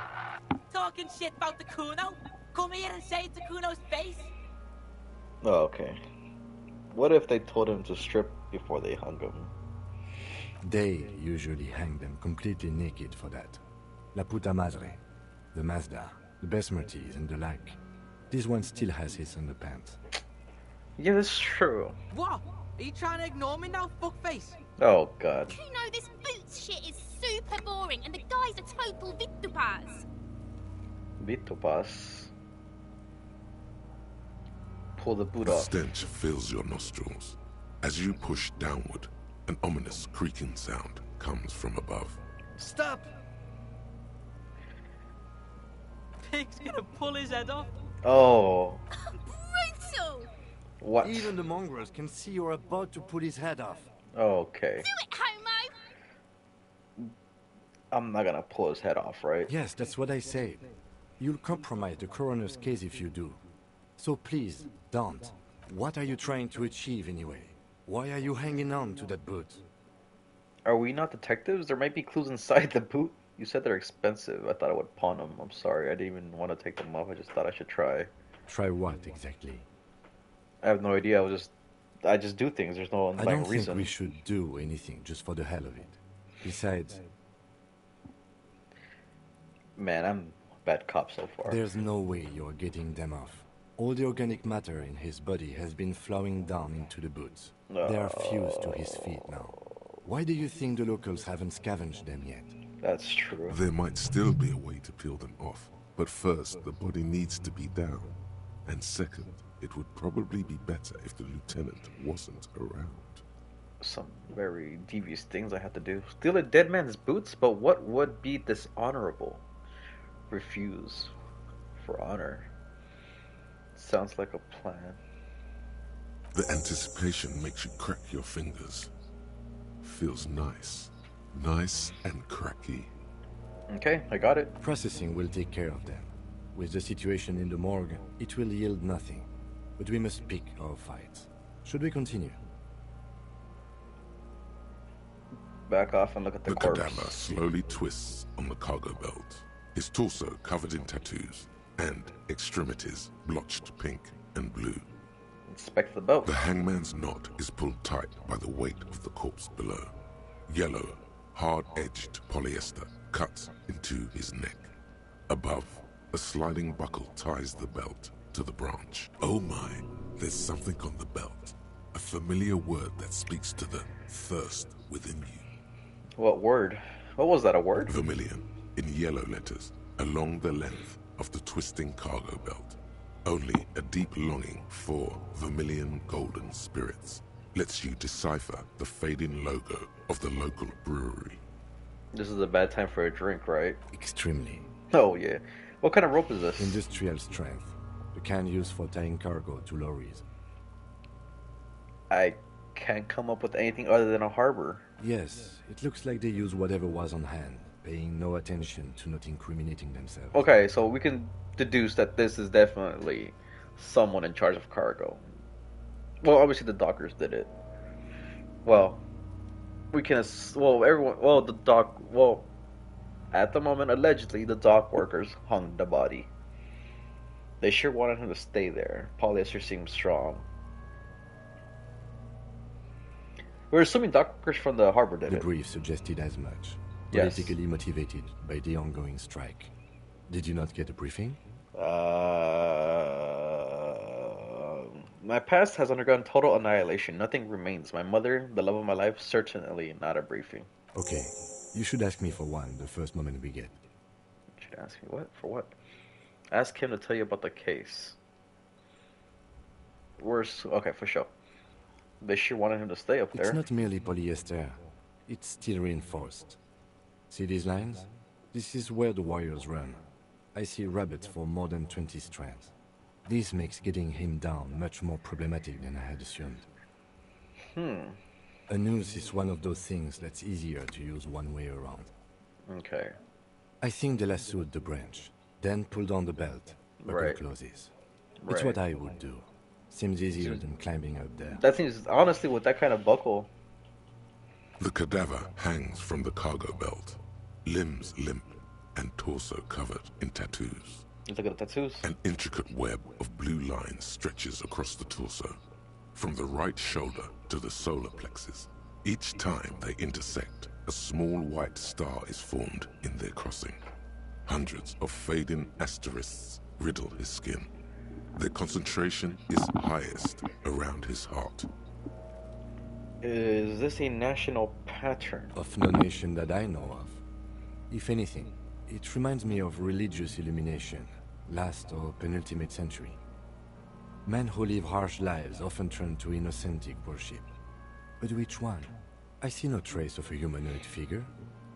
talking shit about the Kuno. Come here and say it to Kuno's face. Oh, okay. What if they told him to strip before they hung him? They usually hang them completely naked for that. La puta madre, the Mazda, the Besmerties, and the like. This one still has his underpants. Yeah, that's true. What? Are you trying to ignore me now, fuckface? Oh, God. Kuno, this boots shit is super boring, and the guy's a total Victopaz. Vitopas. Pull the boot The off. stench fills your nostrils. As you push downward, an ominous creaking sound comes from above. Stop! Pig's gonna pull his head off. Oh. Brutal! What? Even the mongrels can see you're about to pull his head off. Okay. Do it, homo! I'm not gonna pull his head off, right? Yes, that's what I said. You'll compromise the coroner's case if you do. So please, don't. What are you trying to achieve anyway? Why are you hanging on to that boot? Are we not detectives? There might be clues inside the boot. You said they're expensive. I thought I would pawn them. I'm sorry. I didn't even want to take them off. I just thought I should try. Try what exactly? I have no idea. I just do things. There's no I underlying don't reason. think we should do anything just for the hell of it. Besides, Man, I'm a bad cop so far. there's no way you're getting them off. All the organic matter in his body has been flowing down into the boots. They are fused to his feet now. Why do you think the locals haven't scavenged them yet? That's true. There might still be a way to peel them off, but first the body needs to be down. And second, it would probably be better if the lieutenant wasn't around. Some very devious things I have to do. Steal a dead man's boots? But what would be dishonorable? Refuse for honor. Sounds like a plan. The anticipation makes you crack your fingers. Feels nice. Nice and cracky. Okay, I got it. Processing will take care of them. With the situation in the morgue, it will yield nothing. But we must pick our fights. Should we continue? Back off and look at the The corpse. cadaver slowly twists on the cargo belt, his torso covered in tattoos, and extremities blotched pink and blue. Inspect the belt. The hangman's knot is pulled tight by the weight of the corpse below. Yellow, hard-edged polyester cuts into his neck. Above, a sliding buckle ties the belt to the branch. Oh my, there's something on the belt. A familiar word that speaks to the thirst within you. What word? What was that, a word? Vermilion, in yellow letters, along the length of the twisting cargo belt. Only a deep longing for vermilion golden spirits lets you decipher the fading logo of the local brewery. This is a bad time for a drink, right? Extremely. Oh, yeah. What kind of rope is this? Industrial strength. The kind used for tying cargo to lorries. I can't come up with anything other than a harbor. Yes, it looks like they use whatever was on hand, paying no attention to not incriminating themselves. Okay, so we can deduce that this is definitely someone in charge of cargo. Well, obviously the dockers did it. Well, we can, at the moment, allegedly, the dock workers hung the body. They sure wanted him to stay there. Polyester seems strong. We're assuming dock workers from the harbor did The it. brief suggested as much. Yes. Politically motivated by the ongoing strike. Did you not get a briefing? My past has undergone total annihilation. Nothing remains. My mother, the love of my life, certainly not a briefing. Okay. You should ask me for one the first moment we get. You should ask me what? For what? Ask him to tell you about the case. Okay, for sure. They sure wanted him to stay up there. It's not merely polyester. It's steel reinforced. See these lines? This is where the wires run. I see rabbits for more than 20 strands. This makes getting him down much more problematic than I had assumed. A noose is one of those things that's easier to use one way around. Okay. I think they lassoed the branch, then pulled on the belt. Buckle Right. closes. It's Right. what I would do. Seems easier than climbing up there. That seems, honestly, with that kind of buckle, The cadaver hangs from the cargo belt, limbs limp and torso covered in tattoos. Let's look at the tattoos. An intricate web of blue lines stretches across the torso, from the right shoulder to the solar plexus. Each time they intersect, a small white star is formed in their crossing. Hundreds of fading asterisks riddle his skin. Their concentration is highest around his heart. Is this a national pattern? Of no nation that I know of. If anything, it reminds me of religious illumination, last or penultimate century. Men who live harsh lives often turn to innocentic worship. But which one? I see no trace of a humanoid figure.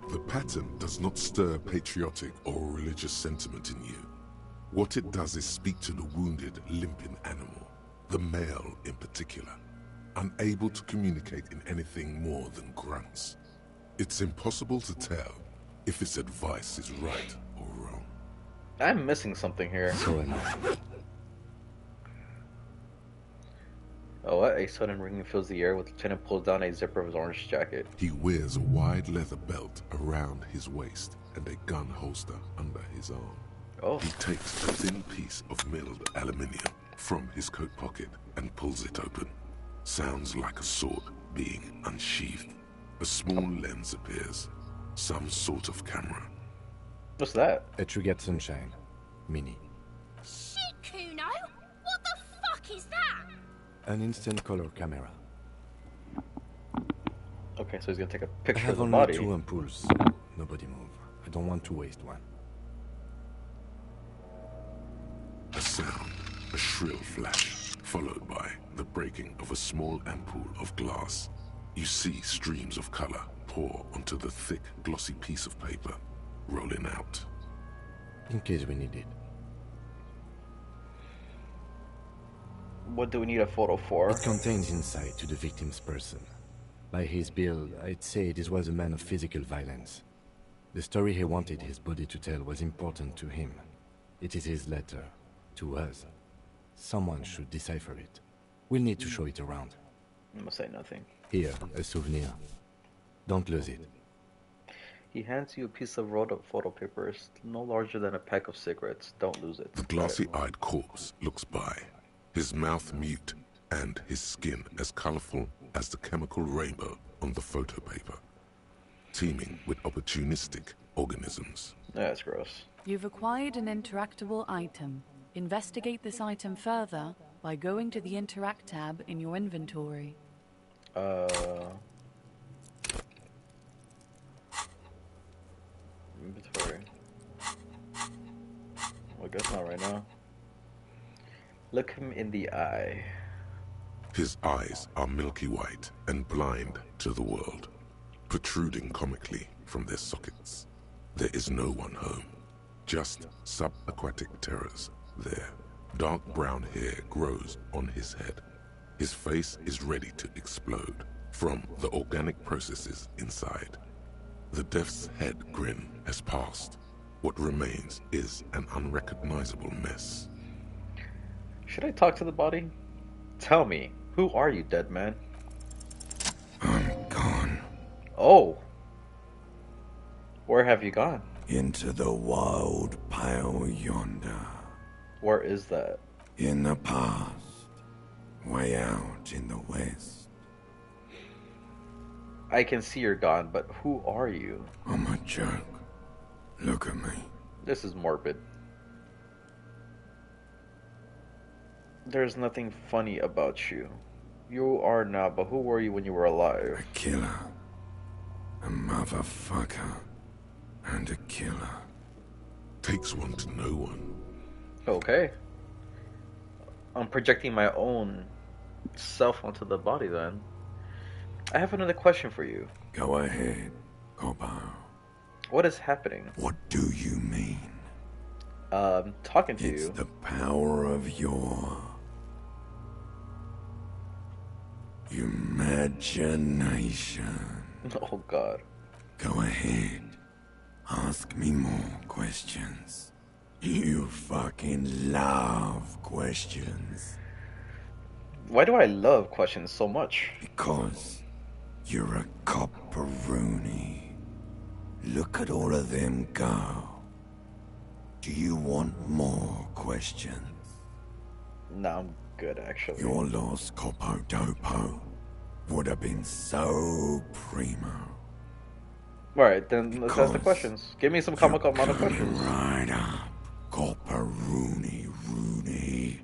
The pattern does not stir patriotic or religious sentiment in you. What it does is speak to the wounded, limping animal, the male in particular, unable to communicate in anything more than grunts. It's impossible to tell if its advice is right or wrong. I'm missing something here. So am I. Oh, what? A sudden ringing fills the air with Lieutenant pulls down a zipper of his orange jacket. He wears a wide leather belt around his waist and a gun holster under his arm. Oh. He takes a thin piece of milled aluminium from his coat pocket and pulls it open. Sounds like a sword being unsheathed. A small lens appears. Some sort of camera. What's that? A Truget Sunshine. Mini. Shit, Kuno! What the fuck is that? An instant color camera. Okay, so he's gonna take a I picture have of the only body. 2 ampoules. Nobody move. I don't want to waste one. A sound, a shrill flash, followed by the breaking of a small ampoule of glass. You see streams of color pour onto the thick, glossy piece of paper, rolling out. In case we need it. What do we need a photo for? It contains insight to the victim's person. By his build, I'd say this was a man of physical violence. The story he wanted his body to tell was important to him. It is his letter. To us. Someone should decipher it. We'll need to show it around. I'm gonna say nothing. Here, a souvenir. Don't lose it. He hands you a piece of rolled up photo paper, it's no larger than a pack of cigarettes. Don't lose it. The glassy-eyed corpse looks by, his mouth mute and his skin as colorful as the chemical rainbow on the photo paper, teeming with opportunistic organisms. That's gross. You've acquired an interactable item. Investigate this item further by going to the Interact tab in your inventory. Inventory. Well, I guess not right now. Look him in the eye. His eyes are milky white and blind to the world, protruding comically from their sockets. There is no one home, just subaquatic terrors there. Dark brown hair grows on his head. His face is ready to explode from the organic processes inside. The death's head grin has passed. What remains is an unrecognizable mess. Should I talk to the body? Tell me, who are you, dead man? I'm gone. Oh. Where have you gone? Into the wild pale yonder. Where is that? In the past. Way out in the west. I can see you're gone, but who are you? I'm a joke. Look at me. This is morbid. There's nothing funny about you. You are now, but who were you when you were alive? A killer. A motherfucker. And a killer. Takes one to know one. Okay. I'm projecting my own self onto the body then. I have another question for you. Go ahead, Copper. What is happening? What do you mean? Talking to It's you. the power of your imagination. Oh god. Go ahead. Ask me more questions. You fucking love questions. Why do I love questions so much? Because You're a copperoonie. Look at all of them go. Do you want more questions? No, I'm good actually. Your lost Copodopo would have been so primo. Alright, then let's ask the questions. Give me some comical amount of Coming questions. right up, Copperoony Rooney.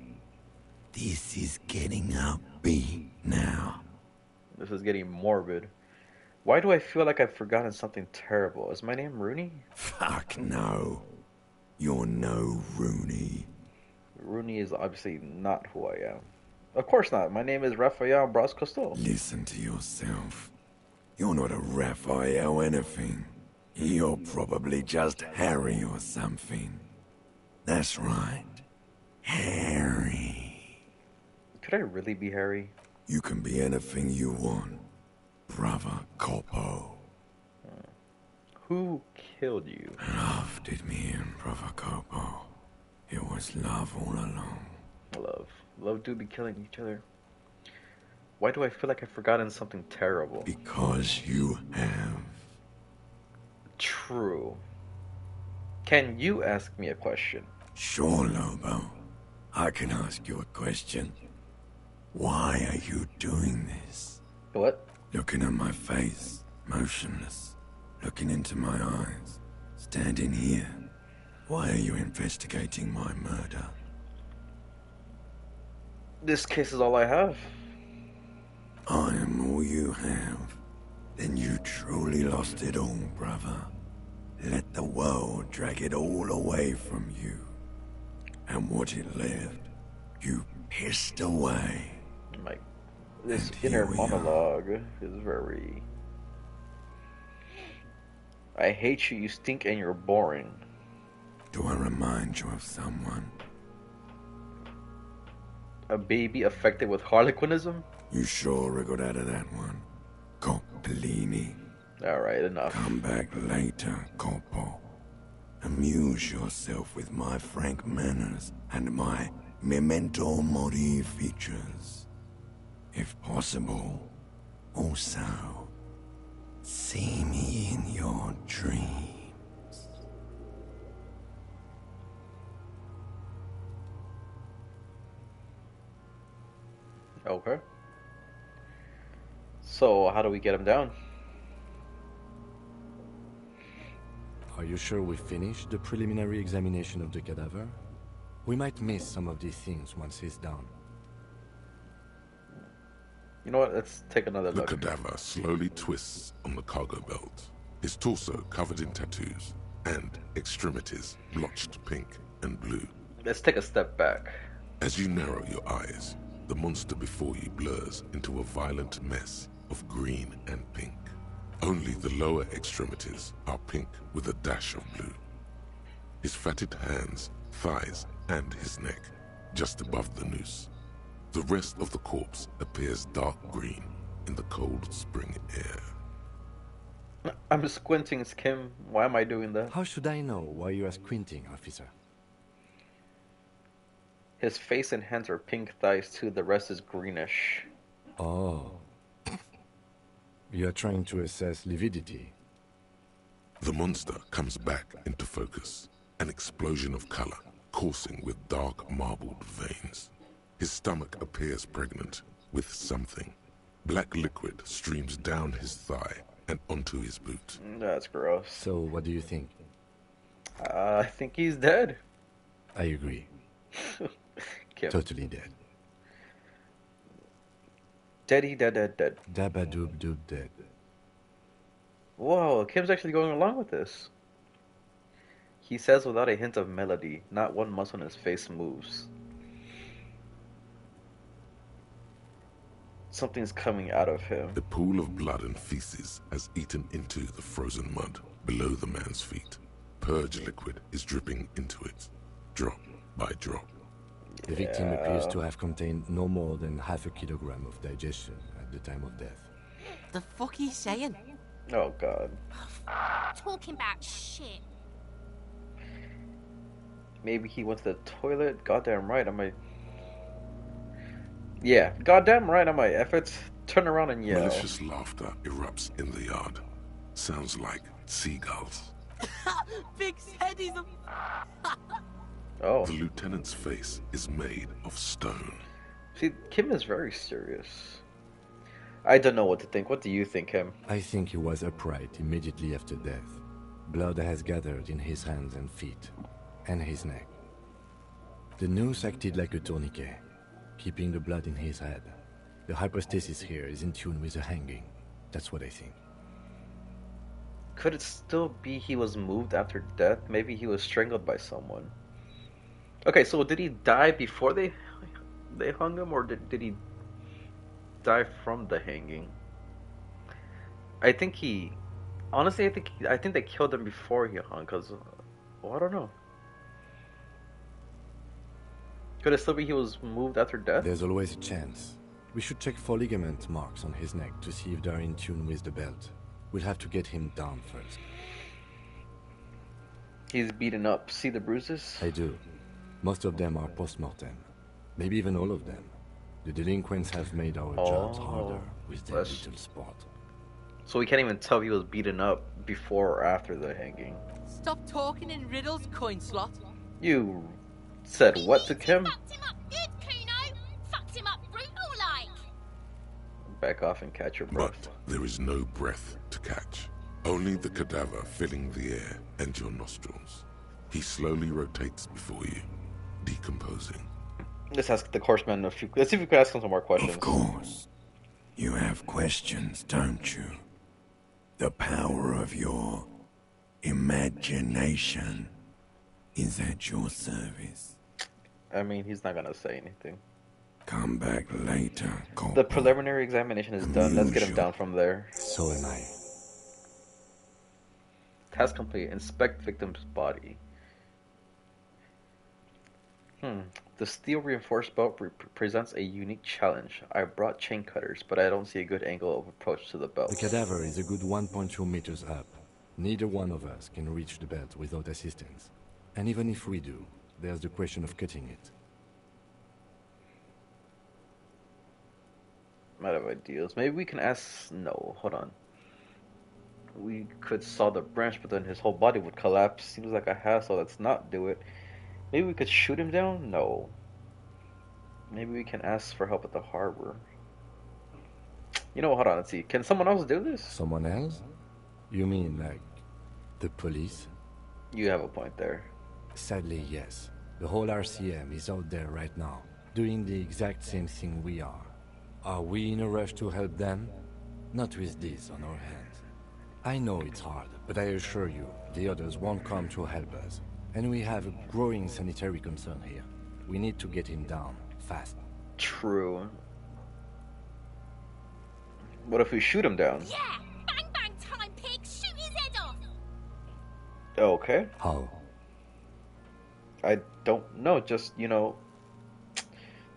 This is getting upbeat now. This is getting morbid. Why do I feel like I've forgotten something terrible? Is my name Rooney? Fuck no. You're no Rooney. Rooney is obviously not who I am. Of course not. My name is Rafael Bras Costello. Listen to yourself. You're not a Raphael anything. You're probably just Harry or something. That's right. Harry. Could I really be Harry? You can be anything you want, Brother Copo. Who killed you? Love did me in, Brother Copo. It was love all along. Love do be killing each other. Why do I feel like I've forgotten something terrible? Because you have. True. Can you ask me a question? Sure, Lobo. I can ask you a question. Why are you doing this? What? Looking at my face, motionless. Looking into my eyes. Standing here. Why are you investigating my murder? This case is all I have. I am all you have. Then you truly lost it all, brother. Let the world drag it all away from you. And what it left, you pissed away. This And inner here we monologue is very... I hate you, you stink, and you're boring. Do I remind you of someone? A baby affected with harlequinism? You sure wriggled out of that one. Coppellini. Alright, enough. Come back later, Coppo. Amuse yourself with my frank manners and my memento mori features. If possible, also, see me in your dreams. Okay. So, how do we get him down? Are you sure we finished the preliminary examination of the cadaver? We might miss some of these things once he's done. You know what? Let's take another The look. cadaver slowly twists on the cargo belt, his torso covered in tattoos, and extremities blotched pink and blue. Let's take a step back. As you narrow your eyes, the monster before you blurs into a violent mess of green and pink. Only the lower extremities are pink with a dash of blue. His fatted hands, thighs, and his neck, just above the noose. The rest of the corpse appears dark green in the cold spring air. I'm squinting, Kim. Why am I doing that? How should I know why you are squinting, officer? His face and hands are pink, thighs too. The rest is greenish. Oh. You are trying to assess lividity. The monster comes back into focus, an explosion of color, coursing with dark marbled veins. His stomach appears pregnant with something. Black liquid streams down his thigh and onto his boot. That's gross. So, what do you think? I think he's dead. I agree. Kim. Totally dead. Dead. Dabba-doob doob dead. Whoa, Kim's actually going along with this. He says without a hint of melody, not one muscle in his face moves. Something's coming out of him. The pool of blood and feces has eaten into the frozen mud below the man's feet. Purge liquid is dripping into it, drop by drop. The victim appears to have contained no more than half a kilogram of digestion at the time of death. The fuck are you saying? Oh god. Talking about shit. Maybe he went to the toilet? Goddamn right, I might... Yeah, goddamn right, I might. If it's turn around and yell. Malicious laughter erupts in the yard. Sounds like seagulls. Big said he's a... Oh. The lieutenant's face is made of stone. See, Kim is very serious. I don't know what to think. What do you think, Kim? I think he was upright immediately after death. Blood has gathered in his hands and feet, and his neck. The noose acted like a tourniquet, keeping the blood in his head. The hypostasis here is in tune with the hanging. That's what I think. Could it still be he was moved after death? Maybe he was strangled by someone. Okay, so did he die before they hung him, or did he die from the hanging? I think he... Honestly, I think they killed him before he hung, because... Well, I don't know. Could it still be he was moved after death? There's always a chance. We should check for ligament marks on his neck to see if they're in tune with the belt. We'll have to get him down first. He's beaten up. See the bruises? I do. Most of them are post-mortem. Maybe even all of them. The delinquents have made our jobs harder with their little spot. So we can't even tell if he was beaten up before or after the hanging. Stop talking in riddles, coin slot. You said what to Kim? Fucked him up good, Kuno. Fucked him up brutal like. Back off and catch your breath. But there is no breath to catch. Only the cadaver filling the air and your nostrils. He slowly rotates before you, decomposing. Let's ask the horseman a few... Let's see if we can ask him some more questions. Of course. You have questions, don't you? The power of your imagination is at your service. I mean, he's not gonna say anything. Come back later, Corporal. The preliminary examination is done. Let's get him down from there. So am I. Task complete. Inspect victim's body. The steel reinforced belt presents a unique challenge. I brought chain cutters, but I don't see a good angle of approach to the belt. The cadaver is a good 1.2 meters up. Neither one of us can reach the belt without assistance. And even if we do, there's the question of cutting it. I'm out of ideas. Maybe we can ask... No, hold on. We could saw the branch, but then his whole body would collapse. Seems like a hassle. Let's not do it. Maybe we could shoot him down? No. Maybe we can ask for help at the harbor. You know what? Hold on. Let's see. Can someone else do this? Someone else? You mean like the police? You have a point there. Sadly, yes. The whole RCM is out there right now, doing the exact same thing we are. Are we in a rush to help them? Not with this on our hands. I know it's hard, but I assure you, the others won't come to help us. And we have a growing sanitary concern here. We need to get him down, fast. True. What if we shoot him down? Yeah! Bang bang time, pig! Shoot his head off! Okay. How? I don't know. Just, you know...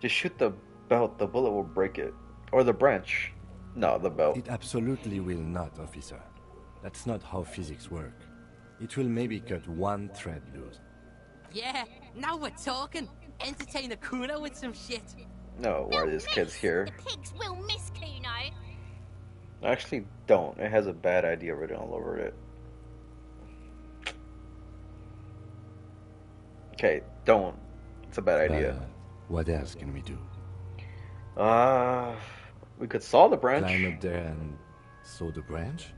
Just shoot the belt. The bullet will break it. Or the branch. No, the belt. It absolutely will not, officer. That's not how physics work. It will maybe cut one thread loose. Yeah, now we're talking. Entertain the Kuno with some shit. No, why are these kids here? The pigs will miss Kuno. Actually, don't. It has a bad idea written all over it. Okay, don't. It's a bad idea. What else can we do? We could saw the branch. Climb up there and saw the branch?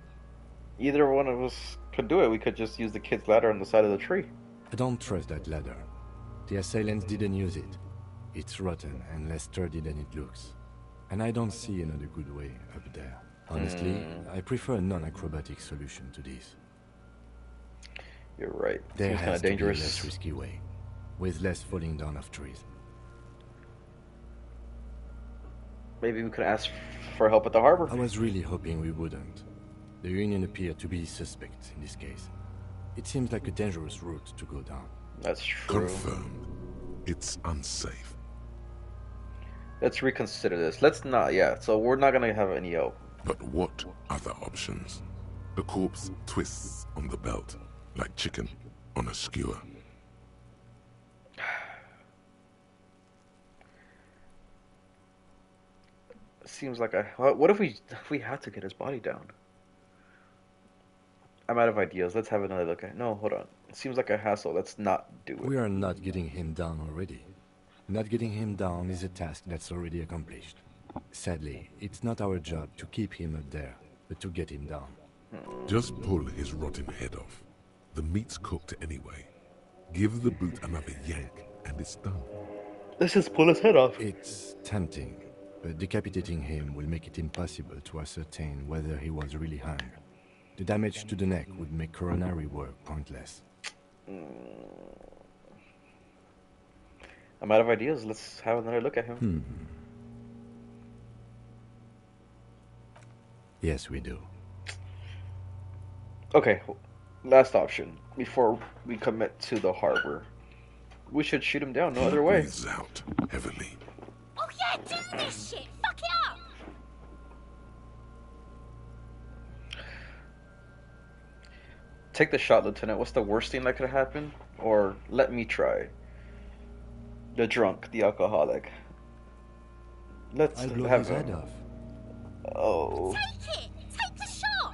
Either one of us could do it. We could just use the kid's ladder on the side of the tree. I don't trust that ladder. The assailants didn't use it. It's rotten and less sturdy than it looks. And I don't see another good way up there. Honestly, I prefer a non-acrobatic solution to this. You're right. There Seems kind has of to dangerous. be a less risky way, with less falling down of trees. Maybe we could ask for help at the harbor. I was really hoping we wouldn't. The Union appeared to be suspect in this case. It seems like a dangerous route to go down. That's true. Confirmed. It's unsafe. Let's reconsider this. Let's not, yeah. So we're not gonna have any help. But what other options? The corpse twists on the belt, like chicken on a skewer. Seems like what if we had to get his body down? I'm out of ideas. Let's have another look at it. No, hold on. It seems like a hassle. Let's not do it. We are not getting him down already. Not getting him down is a task that's already accomplished. Sadly, it's not our job to keep him up there, but to get him down. Just pull his rotten head off. The meat's cooked anyway. Give the boot another yank, and it's done. Let's just pull his head off. It's tempting, but decapitating him will make it impossible to ascertain whether he was really hung. The damage to the neck would make coronary work pointless. I'm out of ideas. Let's have another look at him. Yes, we do. Okay, last option. Before we commit to the harbor. We should shoot him down, no other way. Breathes out heavily. Oh yeah, do this shit! Fuck it up! Take the shot, Lieutenant. What's the worst thing that could happen? Or let me try. The drunk, the alcoholic. Let's I'll blow have his him. head off. Oh. Take it! Take the shot!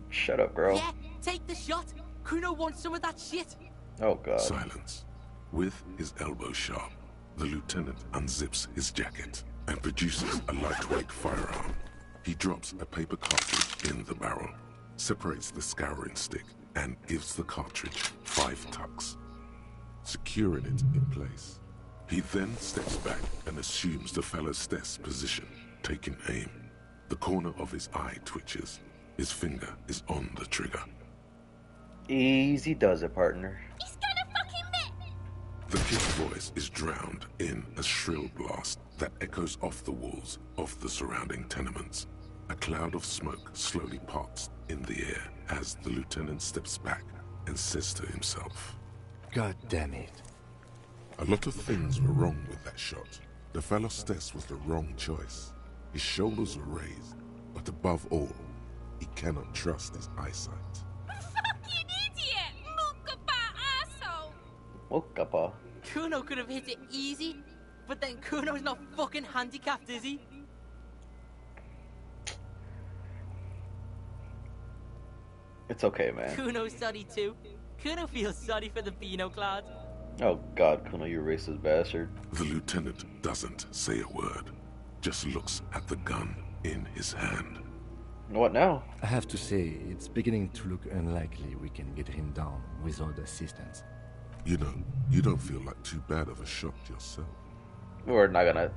Shut up, girl. Yeah, take the shot. Kuno wants some of that shit. Oh, God. Silence. With his elbow sharp, the lieutenant unzips his jacket and produces a lightweight firearm. He drops a paper cartridge in the barrel, separates the scouring stick, and gives the cartridge 5 tucks, securing it in place. He then steps back and assumes the fellow's desk position, taking aim. The corner of his eye twitches. His finger is on the trigger. Easy does it, partner. He's gonna fucking miss! The kid's voice is drowned in a shrill blast that echoes off the walls of the surrounding tenements. A cloud of smoke slowly parts in the air as the lieutenant steps back and says to himself, God damn it. a lot of things were wrong with that shot. The fellow Stess was the wrong choice. His shoulders were raised, but above all, he cannot trust his eyesight. Fucking idiot! Mookaba asshole! Mokapa. Kuno could have hit it easy, but then Kuno's not fucking handicapped, is he? It's okay, man. Kuno's sorry too. Kuno feels sorry for the Beano Cloud. Oh, God, Kuno, you racist bastard. The lieutenant doesn't say a word, just looks at the gun in his hand. What now? I have to say, it's beginning to look unlikely we can get him down without assistance. You know, you don't feel like too bad of a shot yourself. We're not gonna...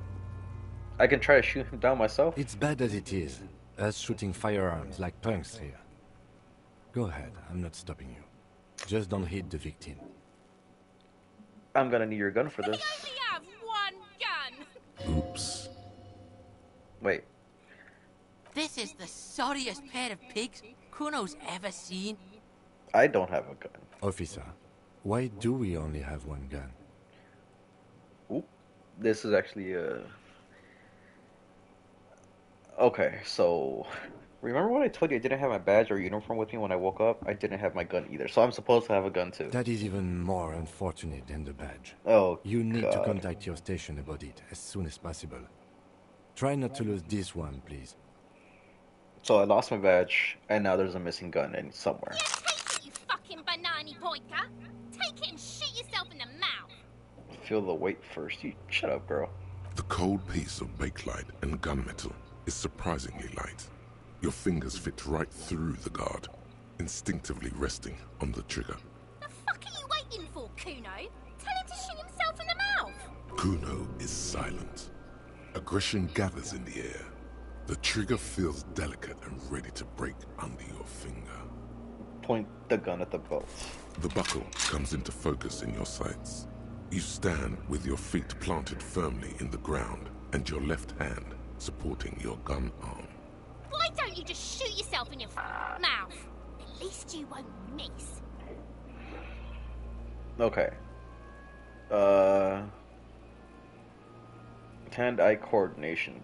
I can try to shoot him down myself. It's bad as it is, us shooting firearms like punks here. Go ahead, I'm not stopping you. Just don't hit the victim. I'm gonna need your gun for We this. only have one gun! Oops. Wait. This is the sorriest pair of pigs Kuno's ever seen. I don't have a gun. Officer, why do we only have one gun? Oop. This is actually a... Okay, so... Remember when I told you I didn't have my badge or uniform with me when I woke up? I didn't have my gun either, so I'm supposed to have a gun too. That is even more unfortunate than the badge. Oh, You need to God. contact your station about it as soon as possible. Try not to lose this one, please. So I lost my badge, and now there's a missing gun in somewhere. Yeah, take it, you fucking banana boyka! Take it and shoot yourself in the mouth! Feel the weight first. You shut up, girl. The cold piece of bakelite and gunmetal is surprisingly light. Your fingers fit right through the guard, instinctively resting on the trigger. The fuck are you waiting for, Kuno? Tell him to shoot himself in the mouth! Kuno is silent. Aggression gathers in the air. The trigger feels delicate and ready to break under your finger. Point the gun at the belt. The buckle comes into focus in your sights. You stand with your feet planted firmly in the ground and your left hand supporting your gun arm. Why don't you just shoot yourself in your mouth? At least you won't miss. Okay. Hand-eye coordination.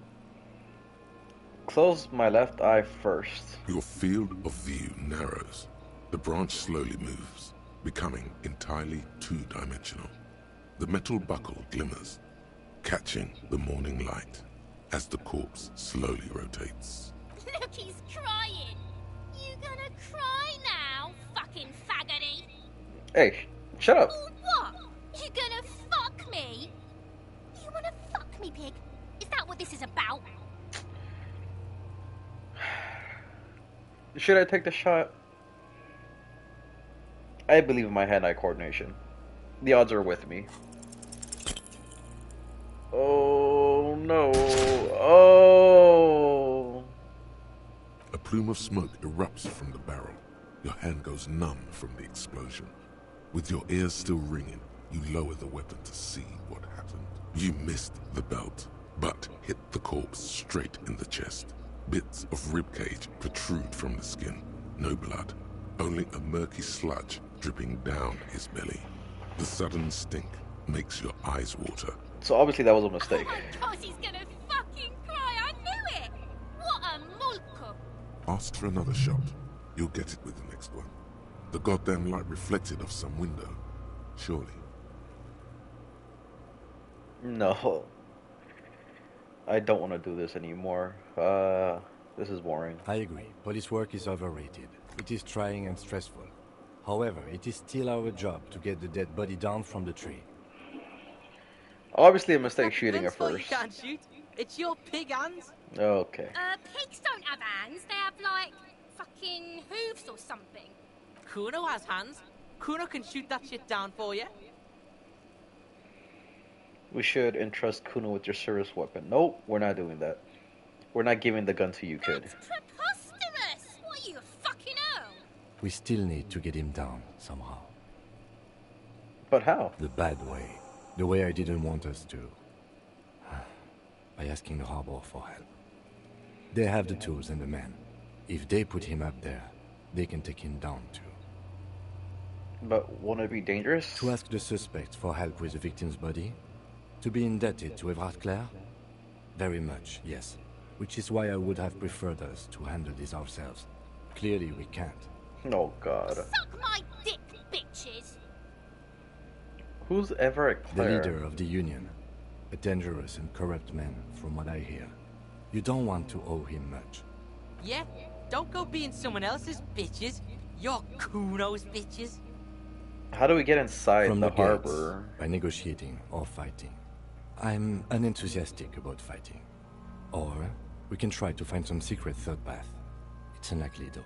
Close my left eye first. Your field of view narrows. The branch slowly moves, becoming entirely two-dimensional. The metal buckle glimmers, catching the morning light. as the corpse slowly rotates. Look, he's crying. You gonna cry now, fucking faggoty? Hey, shut up. Or what? You gonna fuck me? You wanna fuck me, pig? Is that what this is about? Should I take the shot? I believe in my hand-eye coordination. The odds are with me. Oh no. Oh. A plume of smoke erupts from the barrel. Your hand goes numb from the explosion. With your ears still ringing, you lower the weapon to see what happened. You missed the belt, but hit the corpse straight in the chest. Bits of ribcage protrude from the skin. No blood, only a murky sludge dripping down his belly. The sudden stink makes your eyes water. So obviously that was a mistake. Oh my God, he's gonna fucking cry. I knew it. What a mulka. Ask for another shot. You'll get it with the next one. The goddamn light reflected off some window. Surely. No. I don't want to do this anymore. This is boring. I agree. Police work is overrated. It is trying and stressful. However, it is still our job to get the dead body down from the tree. Obviously a mistake shooting her That's why you first. can't shoot. It's your pig hands. Okay. Pigs don't have hands. They have, like, fucking hooves or something. Kuno has hands. Kuno can shoot that shit down for you. We should entrust Kuno with your service weapon. Nope, we're not doing that. We're not giving the gun to you, kid. That's preposterous. What are you, a fucking Earl? We still need to get him down, somehow. But how? The bad way. The way I didn't want us to. By asking the Harbor for help. They have the tools and the men. If they put him up there, they can take him down too. But won't it be dangerous? To ask the suspect for help with the victim's body? To be indebted to Evrard Clare? Very much, yes. Which is why I would have preferred us to handle this ourselves. Clearly we can't. Oh god. Suck my dick, bitches. Who's Everett The Clare? leader of the Union. A dangerous and corrupt man, from what I hear. You don't want to owe him much. Yeah? Don't go being someone else's bitches. You're Kuno's bitches. How do we get inside From the the harbor? gates, by negotiating or fighting. I'm unenthusiastic about fighting. Or we can try to find some secret third path. It's unlikely though.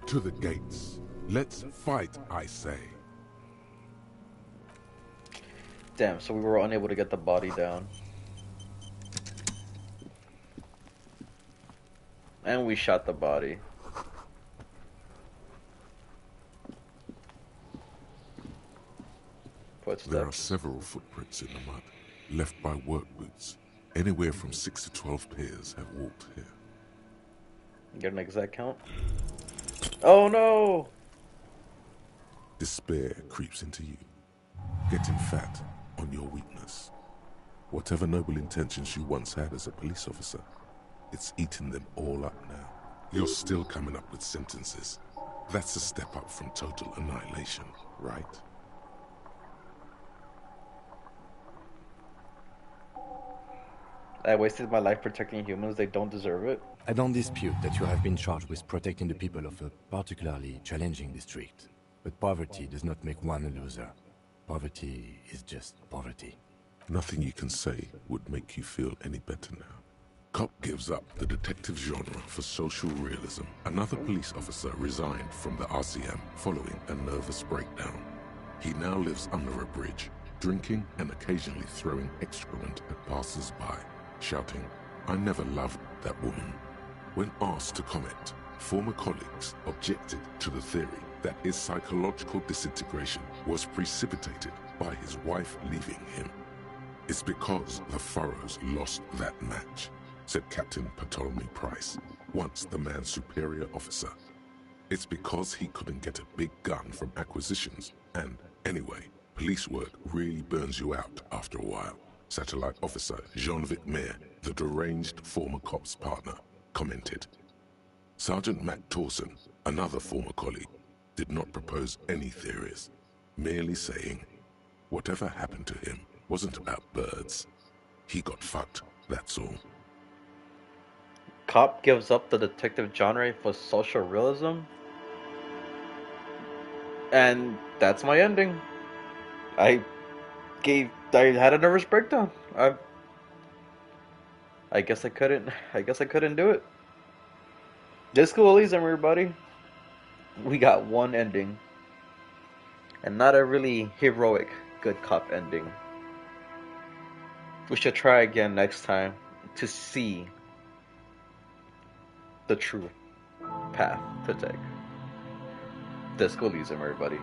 To the gates. Let's fight, I say. Damn, so we were unable to get the body down. And we shot the body. There are Footsteps. several footprints in the mud, left by work boots. Anywhere from 6 to 12 pairs have walked here. Get an exact count. Oh no! Despair creeps into you, getting fat on your weakness. Whatever noble intentions you once had as a police officer, it's eating them all up now. You're still coming up with sentences. That's a step up from total annihilation, right? I wasted my life protecting humans. They don't deserve it. I don't dispute that you have been charged with protecting the people of a particularly challenging district. But poverty does not make one a loser. Poverty is just poverty. Nothing you can say would make you feel any better now. Cop gives up the detective genre for social realism. Another police officer resigned from the RCM following a nervous breakdown. He now lives under a bridge, drinking and occasionally throwing excrement at passers-by, shouting, "I never loved that woman." When asked to comment, former colleagues objected to the theory that his psychological disintegration was precipitated by his wife leaving him. "It's because the Furrows lost that match," said Captain Ptolemy Price, once the man's superior officer. "It's because he couldn't get a big gun from acquisitions, and anyway, police work really burns you out after a while," Satellite Officer Jean-Vic Mayer, the deranged former cop's partner, commented. Sergeant Matt Torson, another former colleague, did not propose any theories, merely saying, "Whatever happened to him wasn't about birds. He got fucked, that's all." cop gives up the detective genre for social realism. And that's my ending. I had a nervous breakdown. I guess I couldn't do it. Disco Elysium, everybody. We got one ending. And not a really heroic good cop ending. We should try again next time to see the true path to take. Disco Elysium, everybody.